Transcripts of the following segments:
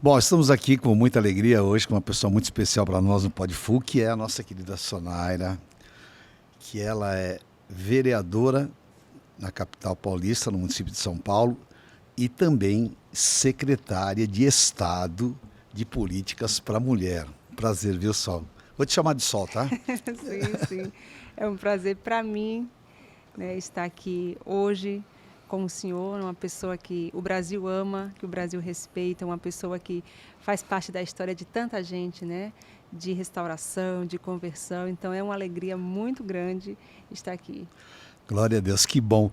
Bom, estamos aqui com muita alegria hoje com uma pessoa muito especial para nós no Podfu, que é a nossa querida Sonaira, que ela é vereadora na capital paulista, no município de São Paulo, e também secretária de Estado de Políticas para a Mulher. Prazer, viu, Sol? Vou te chamar de Sol, tá? Sim, sim. É um prazer para mim, né, estar aqui hoje com o senhor, uma pessoa que o Brasil ama, que o Brasil respeita, uma pessoa que faz parte da história de tanta gente, né, de restauração, de conversão. Então é uma alegria muito grande estar aqui. Glória a Deus, que bom.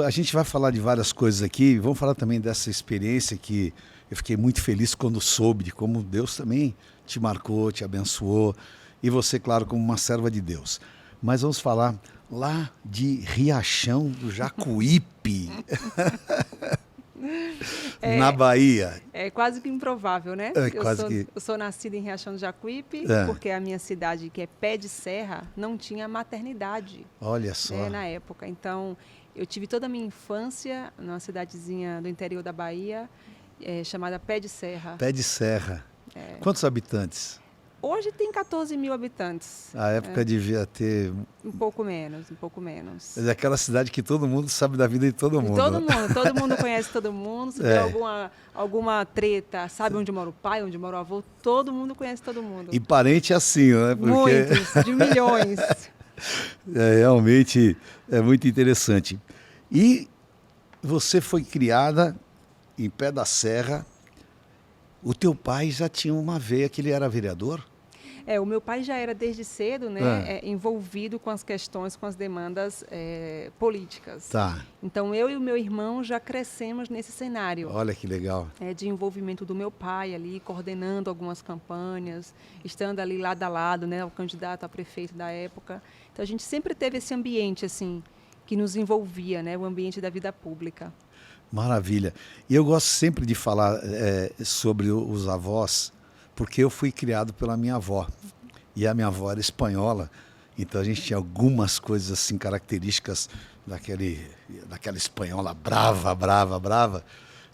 A gente vai falar de várias coisas aqui, vamos falar também dessa experiência que eu fiquei muito feliz quando soube de como Deus também te marcou, te abençoou, e você, claro, como uma serva de Deus. Mas vamos falar lá de Riachão do Jacuípe, na Bahia. É quase que improvável, né? É quase que... Eu sou nascida em Riachão do Jacuípe, É. porque a minha cidade, que é Pé de Serra, não tinha maternidade. Olha só. Né, na época. Então, eu tive toda a minha infância numa cidadezinha do interior da Bahia, chamada Pé de Serra. Pé de Serra. Quantos habitantes? Hoje tem 14 mil habitantes. A época devia ter... Um pouco menos, um pouco menos. É aquela cidade que todo mundo sabe da vida de todo mundo. Todo mundo conhece todo mundo. Se der alguma treta, sabe onde mora o pai, onde mora o avô, todo mundo conhece todo mundo. E parente assim, né? Porque... Muitos, de milhões. Realmente é muito interessante. E você foi criada em Pé da Serra. O teu pai já tinha uma veia que ele era vereador? O meu pai já era desde cedo, né, envolvido com as questões, com as demandas políticas. Tá. Então eu e o meu irmão já crescemos nesse cenário. Olha que legal. De envolvimento do meu pai ali, coordenando algumas campanhas, estando ali lado a lado, né, o candidato a prefeito da época. Então a gente sempre teve esse ambiente assim que nos envolvia, né, o ambiente da vida pública. Maravilha. E eu gosto sempre de falar sobre os avós, porque eu fui criado pela minha avó. E a minha avó era espanhola, então a gente tinha algumas coisas assim, características daquela espanhola brava,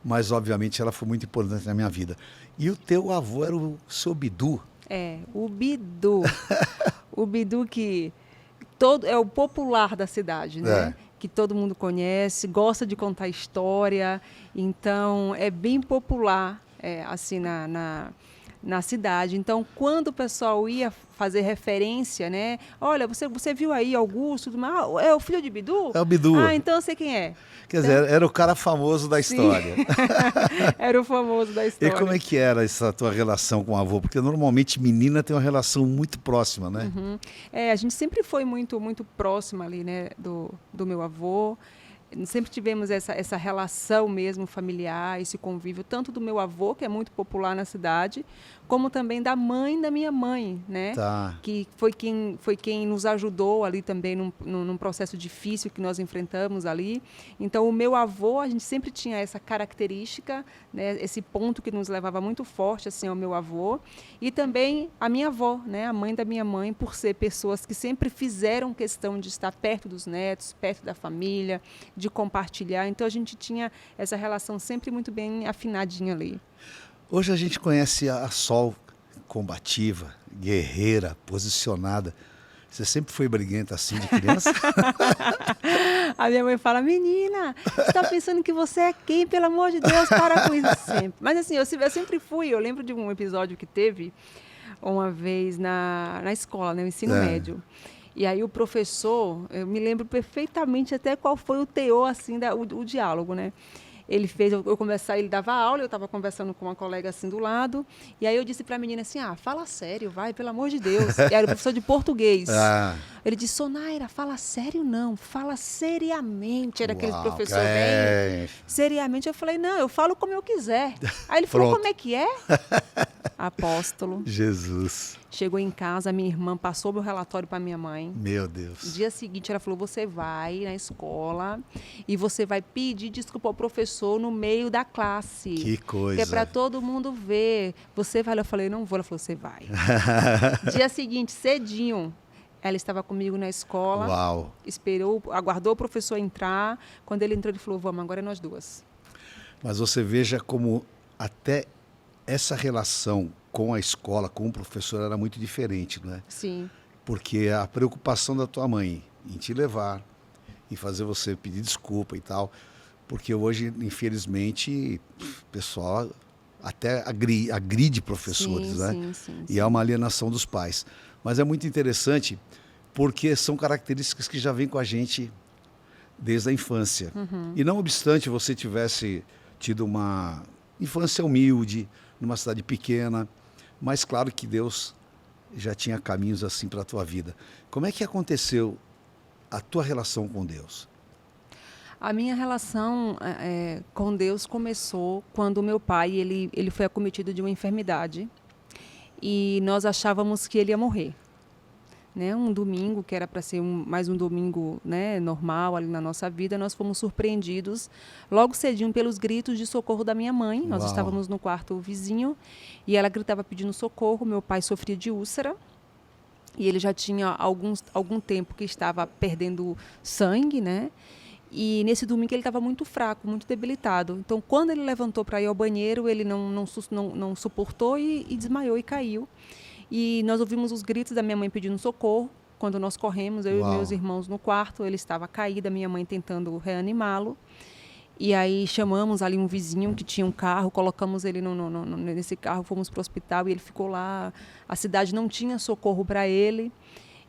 mas obviamente ela foi muito importante na minha vida. E o teu avô era o seu Bidu. O Bidu. O Bidu que é o popular da cidade, né? Que todo mundo conhece, gosta de contar história, então é bem popular assim na cidade. Então, quando o pessoal ia fazer referência, né? Olha, você viu aí Augusto? É o filho de Bidu? É o Bidu. Ah, então eu sei quem é. Quer dizer, era o cara famoso da história. Era o famoso da história. E como é que era essa tua relação com o avô? Porque normalmente menina tem uma relação muito próxima, né? Uhum. A gente sempre foi muito, muito próxima ali, né, do meu avô. Sempre tivemos essa relação mesmo familiar, esse convívio, tanto do meu avô, que é muito popular na cidade, como também da mãe da minha mãe, né? Tá. Que foi quem nos ajudou ali também num processo difícil que nós enfrentamos ali. Então, o meu avô, a gente sempre tinha essa característica, né? Esse ponto que nos levava muito forte assim, ao meu avô. E também a minha avó, né? A mãe da minha mãe, por ser pessoas que sempre fizeram questão de estar perto dos netos, perto da família, de compartilhar. Então, a gente tinha essa relação sempre muito bem afinadinha ali. Hoje a gente conhece a Sol combativa, guerreira, posicionada. Você sempre foi briguenta assim de criança? A minha mãe fala, menina, você está pensando que você é quem? Pelo amor de Deus, para com isso sempre. Mas assim, eu sempre fui, eu lembro de um episódio que teve uma vez na escola, né, no ensino médio. E aí o professor, eu me lembro perfeitamente até qual foi o teor, assim, o diálogo, né? Ele fez eu conversar, ele dava aula, eu estava conversando com uma colega assim do lado, e aí eu disse para a menina assim, fala sério, vai, pelo amor de Deus. E era o professor de português. Ele disse, Sonaira, fala sério não, fala seriamente. Era aquele professor bem seriamente. Eu falei, não, eu falo como eu quiser. Aí ele falou, como é que é? Apóstolo. Jesus. Chegou em casa, minha irmã passou meu relatório para minha mãe. Meu Deus. No dia seguinte, ela falou, você vai na escola e você vai pedir desculpa ao professor no meio da classe. Que coisa. Que é para todo mundo ver. Você vai? Eu falei, não vou. Ela falou, você vai. Dia seguinte, cedinho, ela estava comigo na escola. Uau. Aguardou o professor entrar. Quando ele entrou, ele falou, vamos, agora é nós duas. Mas você veja como até essa relação com a escola, com o professor era muito diferente, não é? Sim. Porque a preocupação da tua mãe em te levar, em fazer você pedir desculpa e tal, porque hoje, infelizmente, o pessoal até agride professores, Sim, né? sim, sim, E é uma alienação dos pais. Mas é muito interessante porque são características que já vêm com a gente desde a infância. E não obstante você tivesse tido uma infância humilde, numa cidade pequena, mas claro que Deus já tinha caminhos assim para a tua vida. Como é que aconteceu a tua relação com Deus? A minha relação com Deus começou quando o meu pai ele foi acometido de uma enfermidade e nós achávamos que ele ia morrer. Né? Um domingo, que era para ser mais um domingo, né, normal ali na nossa vida, nós fomos surpreendidos logo cedinho pelos gritos de socorro da minha mãe. Nós Uau. estávamos no quarto vizinho e ela gritava pedindo socorro. Meu pai sofria de úlcera e ele já tinha algum tempo que estava perdendo sangue, né? E nesse domingo ele estava muito fraco, muito debilitado. Então, quando ele levantou para ir ao banheiro, ele não suportou e desmaiou e caiu. E nós ouvimos os gritos da minha mãe pedindo socorro. Quando nós corremos, eu Uau. e meus irmãos no quarto, ele estava caído, a minha mãe tentando reanimá-lo. E aí chamamos ali um vizinho que tinha um carro, colocamos ele nesse carro, fomos para o hospital e ele ficou lá. A cidade não tinha socorro para ele,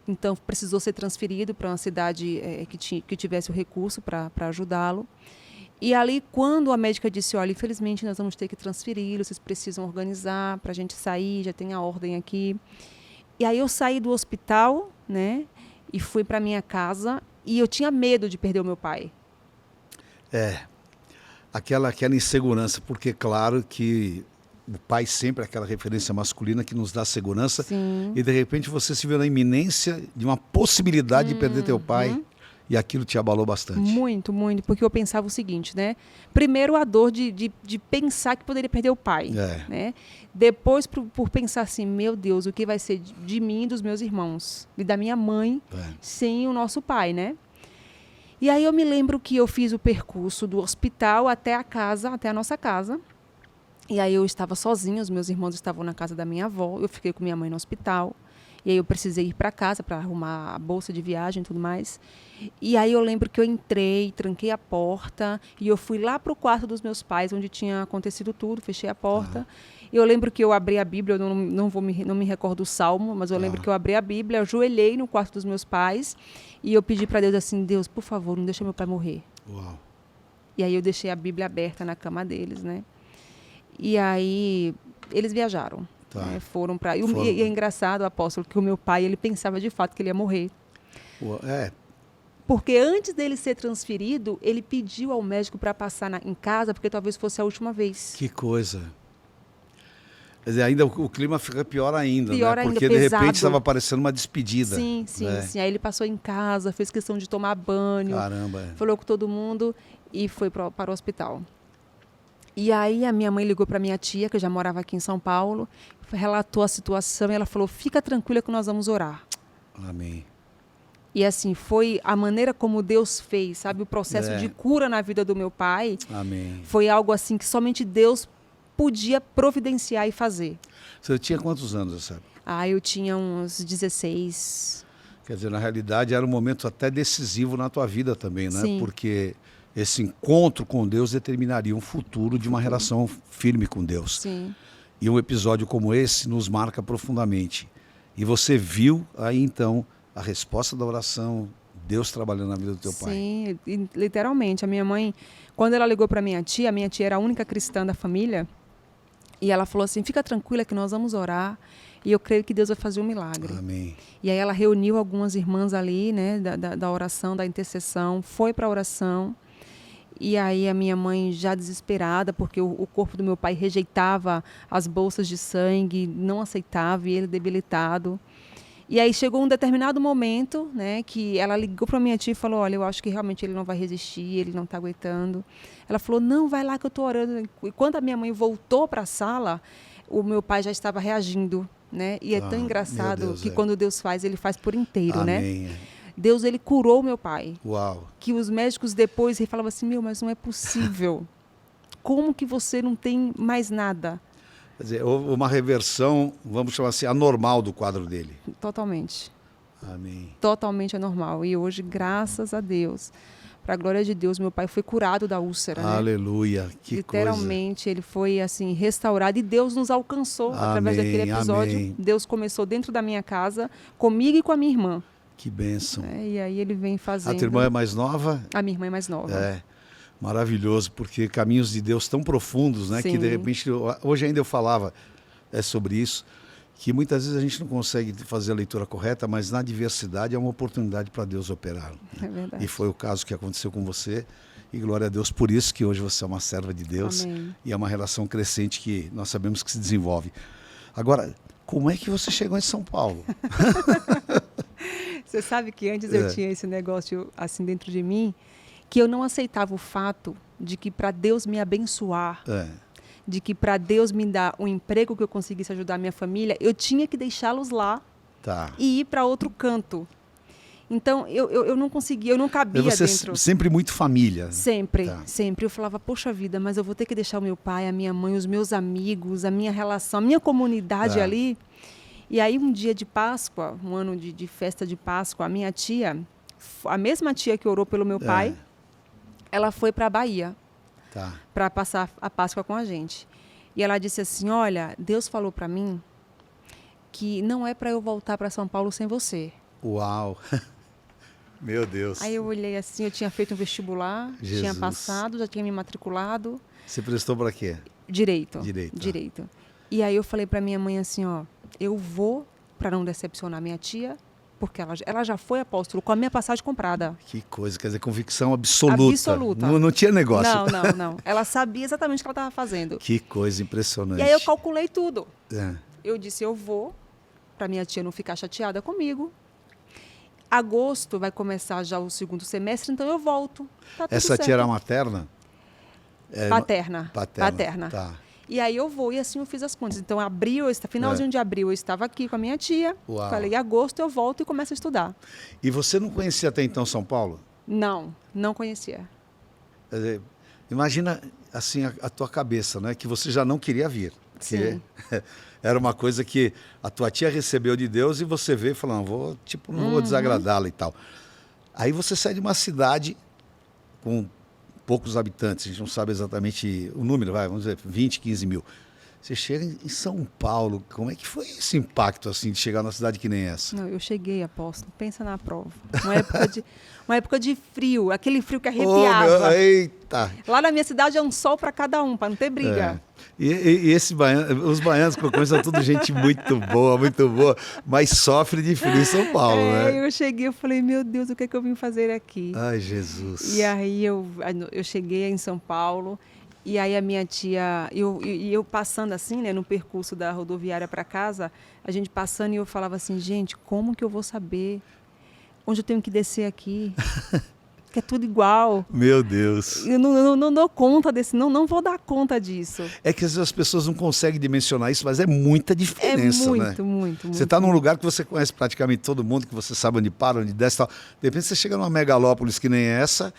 então precisou ser transferido para uma cidade que tivesse o recurso para ajudá-lo. E ali, quando a médica disse, olha, infelizmente nós vamos ter que transferi-lo, vocês precisam organizar para a gente sair, já tem a ordem aqui. E aí eu saí do hospital, né, e fui para minha casa e eu tinha medo de perder o meu pai. Aquela insegurança, porque claro que o pai sempre é aquela referência masculina que nos dá segurança. Sim. E de repente você se vê na iminência de uma possibilidade de perder teu pai. E aquilo te abalou bastante. Muito, muito, porque eu pensava o seguinte, né? Primeiro a dor de pensar que poderia perder o pai, né? Depois por pensar assim, meu Deus, o que vai ser de mim e dos meus irmãos? E da minha mãe sem o nosso pai, né? E aí eu me lembro que eu fiz o percurso do hospital até a casa, até a nossa casa. E aí eu estava sozinha, os meus irmãos estavam na casa da minha avó, eu fiquei com minha mãe no hospital. E aí eu precisei ir para casa para arrumar a bolsa de viagem e tudo mais. E aí eu lembro que eu entrei, tranquei a porta e eu fui lá para o quarto dos meus pais, onde tinha acontecido tudo, fechei a porta. E eu lembro que eu abri a Bíblia, eu não me recordo o salmo, mas eu lembro que eu abri a Bíblia, ajoelhei no quarto dos meus pais e eu pedi para Deus assim, Deus, por favor, não deixa meu pai morrer. Uau. E aí eu deixei a Bíblia aberta na cama deles, né? E aí eles viajaram. Né, foram para... E é engraçado, apóstolo, que o meu pai, ele pensava de fato que ele ia morrer. Porque antes dele ser transferido, ele pediu ao médico para passar em casa, porque talvez fosse a última vez. Que coisa. Quer dizer, ainda o clima fica pior ainda, pior né? Ainda, porque pesado. De repente estava parecendo uma despedida. Sim, sim, né? sim. Aí ele passou em casa, fez questão de tomar banho. Caramba. Falou com todo mundo e foi para o hospital. E aí a minha mãe ligou para minha tia, que já morava aqui em São Paulo, relatou a situação e ela falou, fica tranquila que nós vamos orar. Amém. E assim, foi a maneira como Deus fez, sabe? O processo de cura na vida do meu pai. Amém. Foi algo assim que somente Deus podia providenciar e fazer. Você tinha quantos anos nessa época? Eu tinha uns 16. Quer dizer, na realidade era um momento até decisivo na tua vida também, né? Sim. Porque esse encontro com Deus determinaria um futuro de uma relação firme com Deus. Sim. E um episódio como esse nos marca profundamente. E você viu aí então a resposta da oração, Deus trabalhando na vida do teu pai. Sim, literalmente. A minha mãe, quando ela ligou para a minha tia era a única cristã da família, e ela falou assim, fica tranquila que nós vamos orar, e eu creio que Deus vai fazer um milagre. Amém. E aí ela reuniu algumas irmãs ali, né, da oração, da intercessão, foi para a oração. E aí a minha mãe já desesperada, porque o corpo do meu pai rejeitava as bolsas de sangue, não aceitava, e ele debilitado. E aí chegou um determinado momento, né, que ela ligou para minha tia e falou, olha, eu acho que realmente ele não vai resistir, ele não está aguentando. Ela falou, não, vai lá que eu estou orando. E quando a minha mãe voltou para a sala, o meu pai já estava reagindo, né? E é tão engraçado que quando Deus faz, ele faz por inteiro, Amém. né? Deus, ele curou meu pai. Uau. Que os médicos depois falavam assim, mas não é possível. Como que você não tem mais nada? Quer dizer, houve uma reversão, vamos chamar assim, anormal do quadro dele. Totalmente. Amém. Totalmente anormal. E hoje, graças a Deus, para a glória de Deus, meu pai foi curado da úlcera, né? Aleluia, que Literalmente, ele foi assim restaurado e Deus nos alcançou através daquele episódio. Amém. Deus começou dentro da minha casa, comigo e com a minha irmã. Que bênção. E aí ele vem fazendo... A tua irmã é mais nova? A minha irmã é mais nova. É, maravilhoso, porque caminhos de Deus tão profundos, né? Sim. Que de repente, hoje ainda eu falava sobre isso, que muitas vezes a gente não consegue fazer a leitura correta, mas na diversidade é uma oportunidade para Deus operar. É verdade. E foi o caso que aconteceu com você. E glória a Deus por isso, que hoje você é uma serva de Deus. Amém. E é uma relação crescente que nós sabemos que se desenvolve. Agora, como é que você chegou em São Paulo? Você sabe que antes eu tinha esse negócio assim dentro de mim, que eu não aceitava o fato de que para Deus me abençoar, de que para Deus me dar um emprego que eu conseguisse ajudar a minha família, eu tinha que deixá-los lá e ir para outro canto. Então, eu não conseguia, eu não cabia você dentro. Sempre muito família. Sempre, sempre. Eu falava, poxa vida, mas eu vou ter que deixar o meu pai, a minha mãe, os meus amigos, a minha relação, a minha comunidade ali. E aí, um dia de Páscoa, um ano de festa de Páscoa, a minha tia, a mesma tia que orou pelo meu pai, ela foi para a Bahia para passar a Páscoa com a gente. E ela disse assim, olha, Deus falou para mim que não é para eu voltar para São Paulo sem você. Uau! Meu Deus. Aí eu olhei assim, eu tinha feito um vestibular, tinha passado, já tinha me matriculado. Você prestou para quê? Direito. Direito. E aí eu falei para minha mãe assim, ó, eu vou para não decepcionar minha tia, porque ela já foi apóstolo com a minha passagem comprada. Que coisa, quer dizer, convicção absoluta. Absoluta. Não tinha negócio. Não. Ela sabia exatamente o que ela estava fazendo. Que coisa impressionante. E aí eu calculei tudo. Eu disse, eu vou, para minha tia não ficar chateada comigo. Agosto vai começar já o segundo semestre, então eu volto. Tá tudo Essa certo. tia era materna? Paterna. Tá. E aí eu vou, e assim eu fiz as contas. Então, finalzinho de abril, eu estava aqui com a minha tia. Uau. Falei, agosto eu volto e começo a estudar. E você não conhecia até então São Paulo? Não conhecia. Quer dizer, imagina assim a tua cabeça, né? Que você já não queria vir. Sim. Era uma coisa que a tua tia recebeu de Deus e você veio e falou, não vou desagradá-la e tal. Aí você sai de uma cidade com poucos habitantes, a gente não sabe exatamente o número, vamos dizer, 20, 15 mil. Você chega em São Paulo, como é que foi esse impacto, assim, de chegar numa cidade que nem essa? Não, eu cheguei, apóstolo, pensa na prova. Uma época de frio, aquele frio que arrepiava. Eita! Lá na minha cidade é um sol para cada um, para não ter briga. E os baianos que eu conheço são tudo gente muito boa, mas sofre de frio em São Paulo, né? Eu cheguei, eu falei, meu Deus, o que é que eu vim fazer aqui? Ai, Jesus. E aí eu cheguei em São Paulo, e aí a minha tia, eu passando assim, né, no percurso da rodoviária para casa, a gente passando e eu falava assim, gente, como que eu vou saber onde eu tenho que descer aqui? Que é tudo igual. Meu Deus. Eu não dou conta não vou dar conta disso. É que às vezes as pessoas não conseguem dimensionar isso, mas é muita diferença, né? Muito. Você está num lugar que você conhece praticamente todo mundo, que você sabe onde para, onde desce e tal. De repente você chega numa megalópolis que nem essa,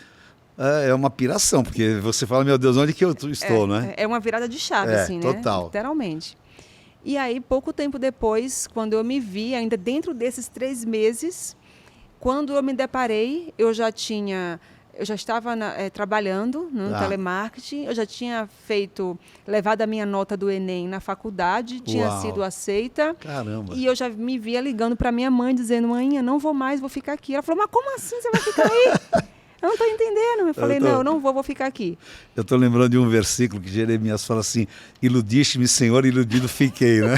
é uma piração, porque você fala, meu Deus, onde que eu estou, né? É uma virada de chave, assim, né? Total. Literalmente. E aí, pouco tempo depois, quando eu me vi, ainda dentro desses 3 meses, quando eu me deparei, eu já estava trabalhando no telemarketing, eu já tinha levado a minha nota do Enem na faculdade, tinha sido aceita. Caramba. E eu já me via ligando para minha mãe, dizendo, mãe, eu não vou mais, vou ficar aqui. Ela falou, mas como assim você vai ficar aí? Eu não estou entendendo. Eu falei, não, eu não vou ficar aqui. Eu estou lembrando de um versículo que Jeremias fala assim, iludiste-me, Senhor, iludido fiquei, né?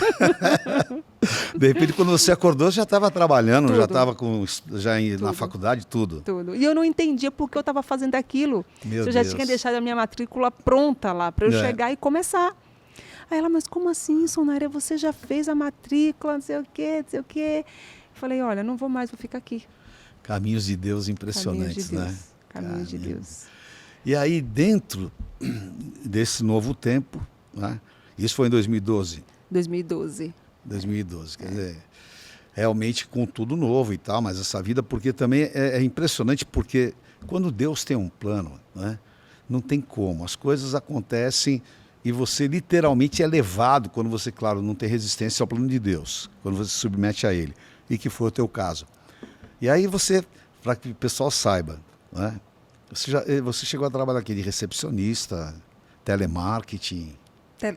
De repente, quando você acordou, você já estava trabalhando, já estava na faculdade, tudo. E eu não entendia por que eu estava fazendo aquilo. Eu já tinha deixado a minha matrícula pronta lá, para eu chegar e começar. Aí ela, mas como assim, Sonaira, você já fez a matrícula, não sei o quê. Eu falei, olha, não vou mais, vou ficar aqui. Caminhos de Deus impressionantes, né? Caminhos de Deus. E aí, dentro desse novo tempo, né? Isso foi em 2012? 2012. Quer dizer, realmente com tudo novo e tal, mas essa vida, porque também é impressionante, porque quando Deus tem um plano, né? Não tem como, as coisas acontecem e você literalmente é levado, quando você, claro, não tem resistência ao plano de Deus, quando você se submete a ele, e que foi o teu caso. E aí você, para que o pessoal saiba, né? Você chegou a trabalhar aqui de recepcionista, telemarketing.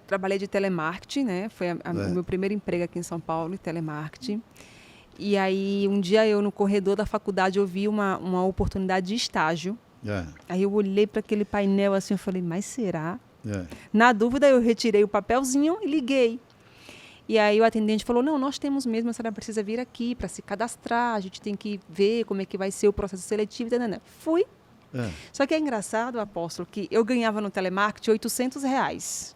Trabalhei de telemarketing, né? Foi o meu primeiro emprego aqui em São Paulo, em telemarketing. E aí, um dia eu, no corredor da faculdade, eu vi uma oportunidade de estágio. Aí eu olhei para aquele painel assim, eu falei, mas será? Na dúvida, eu retirei o papelzinho e liguei. E aí o atendente falou, não, nós temos mesmo, a senhora precisa vir aqui para se cadastrar, a gente tem que ver como é que vai ser o processo seletivo. Fui. Só que é engraçado, apóstolo, que eu ganhava no telemarketing R$800.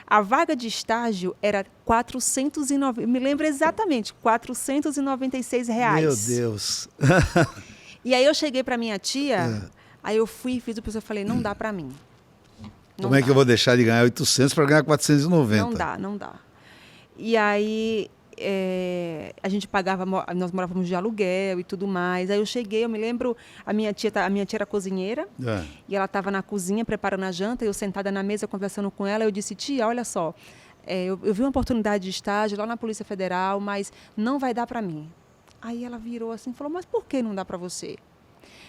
A vaga de estágio era 409, me lembro exatamente, R$496. Meu Deus. E aí eu cheguei para minha tia, aí eu fui e fiz o pessoal, falei, não dá para mim. Como é que eu vou deixar de ganhar 800 para ganhar 490? Não dá. E aí a gente pagava, nós morávamos de aluguel e tudo mais. Aí eu cheguei, eu me lembro, a minha tia era cozinheira, e ela estava na cozinha preparando a janta, e eu sentada na mesa conversando com ela, eu disse, tia, olha só, eu vi uma oportunidade de estágio lá na Polícia Federal, mas não vai dar para mim. Aí ela virou assim e falou, mas por que não dá para você?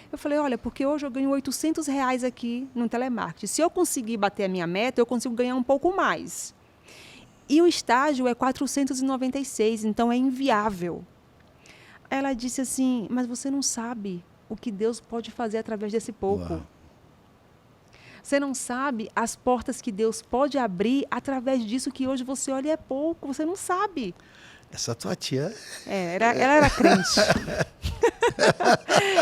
Eu falei, olha, porque hoje eu ganho R$800 aqui no telemarketing. Se eu conseguir bater a minha meta, eu consigo ganhar um pouco mais. E o estágio é 496, então é inviável. Ela disse assim, mas você não sabe o que Deus pode fazer através desse pouco. Uau. Você não sabe as portas que Deus pode abrir através disso que hoje você olha é pouco, você não sabe. Essa tua tia... ela era crente.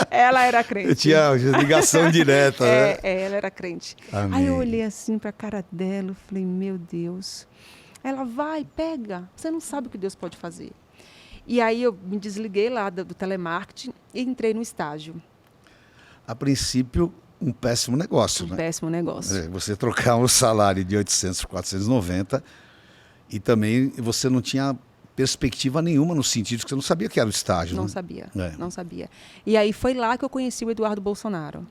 Ela era crente. Tinha ligação direta, né? Ela era crente. Amém. Aí eu olhei assim para a cara dela e falei, meu Deus. Ela vai, pega. Você não sabe o que Deus pode fazer. E aí eu me desliguei lá do telemarketing e entrei no estágio. A princípio, um péssimo negócio, né? Um péssimo negócio. Você trocar um salário de 800 por 490 e também você não tinha perspectiva nenhuma no sentido que você não sabia que era o estágio. Não sabia, não sabia. E aí foi lá que eu conheci o Eduardo Bolsonaro.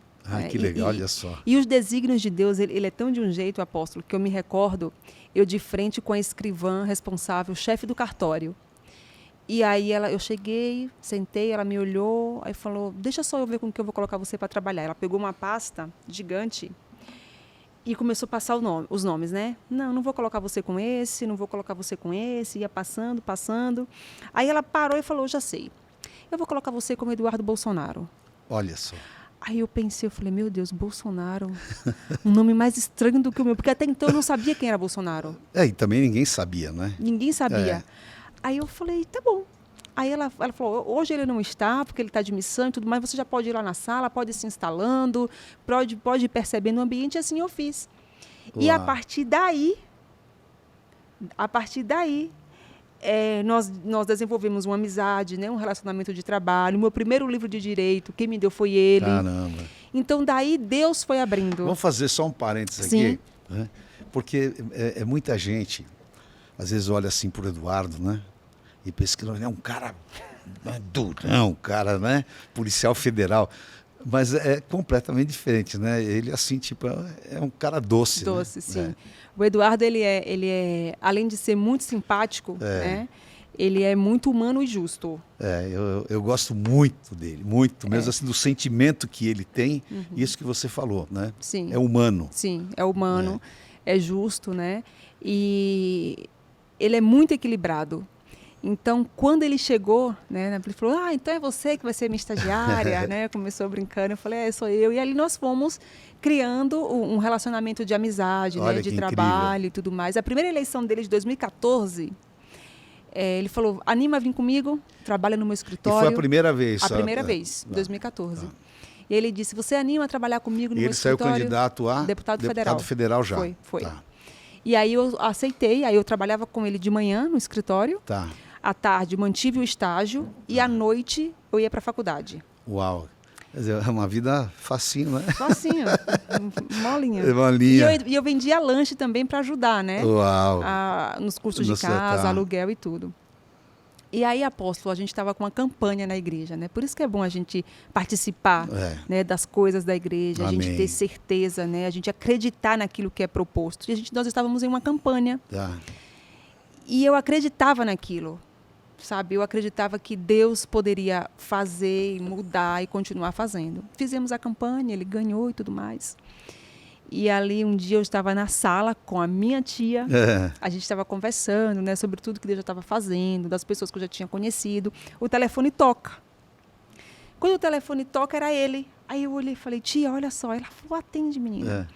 Que legal, olha só. E os desígnios de Deus, ele é tão de um jeito, apóstolo, que eu me recordo, eu de frente com a escrivã responsável, chefe do cartório. E aí eu cheguei, sentei, ela me olhou, aí falou, deixa só eu ver com que eu vou colocar você para trabalhar. Ela pegou uma pasta gigante e começou a passar os nomes, né? Não vou colocar você com esse, não vou colocar você com esse, ia passando. Aí ela parou e falou, já sei, eu vou colocar você como Eduardo Bolsonaro. Olha só. Aí eu pensei, eu falei, meu Deus, Bolsonaro, um nome mais estranho do que o meu, porque até então eu não sabia quem era Bolsonaro. E também ninguém sabia, né? Ninguém sabia. Aí eu falei, tá bom. Aí ela falou, hoje ele não está, porque ele está de missão e tudo mais, você já pode ir lá na sala, pode ir se instalando, pode ir percebendo o ambiente, e assim eu fiz. Uau. E a partir daí, nós desenvolvemos uma amizade, né, um relacionamento de trabalho. O meu primeiro livro de direito, quem me deu foi ele. Caramba. Então, daí Deus foi abrindo. Vamos fazer só um parênteses aqui, né? Porque muita gente, às vezes, olha assim para o Eduardo, né? E pensa que ele é um cara durão, um cara, né? Policial federal. Mas é completamente diferente, né? Ele, assim, tipo, é um cara doce. Doce, né? sim. O Eduardo, ele é, além de ser muito simpático, né? Ele é muito humano e justo. Eu gosto muito dele, muito mesmo, assim, do sentimento que ele tem, isso que você falou, né? Sim. É humano. Sim, é humano, é justo, né? E ele é muito equilibrado. Então, quando ele chegou, né, ele falou, então é você que vai ser minha estagiária, né? Começou brincando, eu falei, sou eu. E ali nós fomos criando um relacionamento de amizade, né, de trabalho e tudo mais. A primeira eleição dele de 2014, ele falou, anima a vir comigo, trabalha no meu escritório. E foi a primeira vez? A primeira vez, 2014. E ele disse, você anima a trabalhar comigo no meu escritório? E ele saiu candidato a? Deputado federal. Deputado federal já? Foi. Tá. E aí eu aceitei, aí eu trabalhava com ele de manhã no escritório. Tá. À tarde mantive o estágio e à noite eu ia para a faculdade. Uau! Quer dizer, é uma vida facinho, né? Facinho, molinha. Molinha. E eu vendia lanche também para ajudar, né? Uau! Nos custos de casa, aluguel e tudo. E aí, apóstolo, a gente estava com uma campanha na igreja, né? Por isso que é bom a gente participar, né, das coisas da igreja, Amém. a gente ter certeza, né? A gente acreditar naquilo que é proposto. E nós estávamos em uma campanha. Tá. E eu acreditava naquilo, sabe? Eu acreditava que Deus poderia fazer, mudar e continuar fazendo. Fizemos a campanha, ele ganhou e tudo mais. E ali um dia eu estava na sala com a minha tia, a gente estava conversando, né, sobre tudo que Deus já estava fazendo, das pessoas que eu já tinha conhecido. O telefone toca. Quando o telefone toca, era ele. Aí eu olhei e falei, tia, olha só. Ela falou, atende, menina.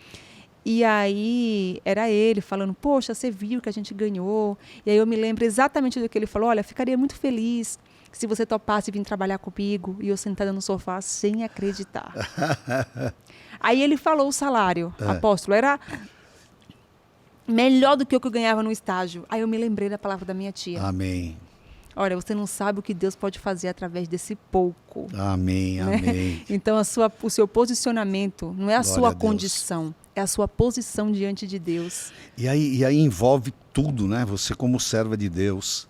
E aí era ele falando, poxa, você viu que a gente ganhou. E aí eu me lembro exatamente do que ele falou, olha, ficaria muito feliz se você topasse vir trabalhar comigo. E eu sentada no sofá sem acreditar. Aí ele falou o salário, apóstolo, era melhor do que o que eu ganhava no estágio. Aí eu me lembrei da palavra da minha tia. Amém. Olha, você não sabe o que Deus pode fazer através desse pouco. Amém, né? amém. Então, o seu posicionamento não é a Glória sua a Deus. condição, é a sua posição diante de Deus. E aí envolve tudo, né? Você como serva de Deus,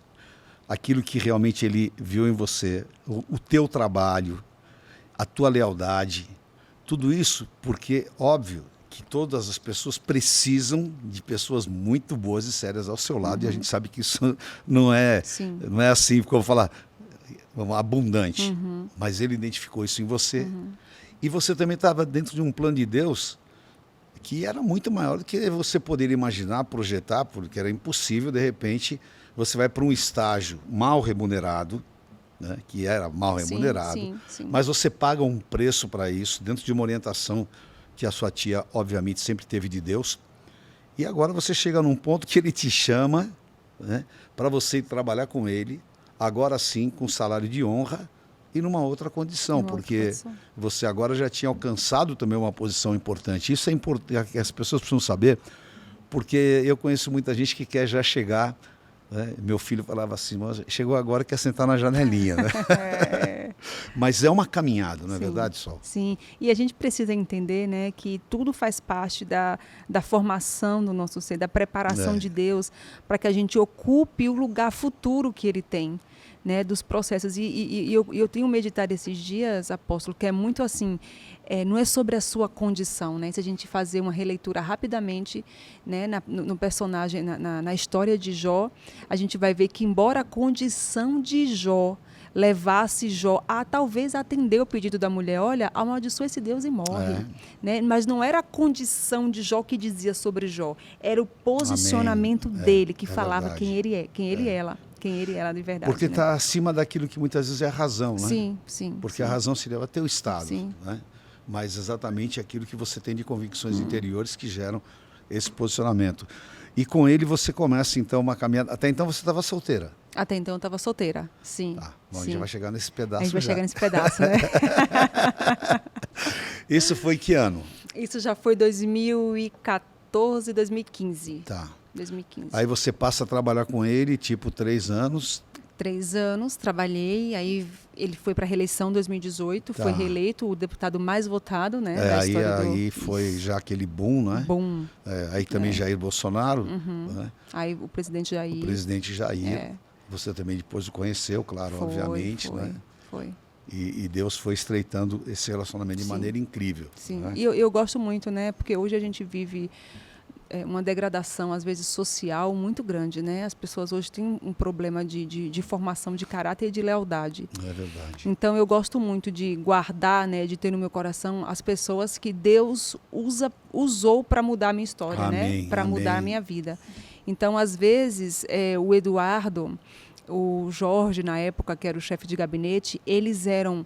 aquilo que realmente Ele viu em você, o teu trabalho, a tua lealdade, tudo isso porque, óbvio, que todas as pessoas precisam de pessoas muito boas e sérias ao seu lado, e a gente sabe que isso não é assim, como falar, abundante. Mas Ele identificou isso em você. E você também estava dentro de um plano de Deus que era muito maior do que você poderia imaginar, projetar, porque era impossível, de repente, você vai para um estágio mal remunerado, né, que era mal remunerado, mas você paga um preço para isso, dentro de uma orientação que a sua tia, obviamente, sempre teve de Deus. E agora você chega num ponto que Ele te chama, né, para você ir trabalhar com Ele, agora sim, com salário de honra e numa outra condição, porque você agora já tinha alcançado também uma posição importante. Isso é importante, as pessoas precisam saber, porque eu conheço muita gente que quer já chegar, né? Meu filho falava assim, chegou agora, quer sentar na janelinha, né? Mas é uma caminhada, não é verdade, Sol? Sim, e a gente precisa entender, né, que tudo faz parte da formação do nosso ser, da preparação de Deus, para que a gente ocupe o lugar futuro que Ele tem, né, dos processos. E eu tenho meditado esses dias, apóstolo, que é muito assim, não é sobre a sua condição, né? Se a gente fazer uma releitura rapidamente, né, no personagem, na história de Jó, a gente vai ver que, embora a condição de Jó levasse Jó a talvez atender o pedido da mulher, olha, amaldiçoa esse Deus e morre. Né? Mas não era a condição de Jó que dizia sobre Jó, era o posicionamento dele que falava verdade. quem ele é, quem ele era de verdade. Porque está acima daquilo que muitas vezes é a razão, né? Sim. Porque a razão se leva até o Estado, né? Mas exatamente aquilo que você tem de convicções interiores que geram esse posicionamento. E com ele você começa então uma caminhada. Até então você estava solteira. Até então eu estava solteira, sim. Tá. Bom, a gente vai chegar nesse pedaço. A gente vai chegar nesse pedaço, né? Isso foi que ano? Isso já foi 2014, 2015. Tá. 2015. Aí você passa a trabalhar com ele, tipo, 3 anos. 3 anos, trabalhei, aí ele foi para a reeleição em 2018, foi reeleito o deputado mais votado, né? Da história aí foi já aquele boom, né? Boom. Aí também Jair Bolsonaro. Né? Aí o presidente Jair. O presidente Jair. Você também depois o conheceu, claro, obviamente, né? Foi. E Deus foi estreitando esse relacionamento de maneira incrível. Sim, né? E eu gosto muito, né? Porque hoje a gente vive uma degradação, às vezes, social muito grande, né? As pessoas hoje têm um problema de formação de caráter e de lealdade. É verdade. Então, eu gosto muito de guardar, né? De ter no meu coração as pessoas que Deus usou para mudar a minha história, Amém, né? Para amém. mudar a minha vida. Então, às vezes, o Eduardo, o Jorge, na época, que era o chefe de gabinete, eles eram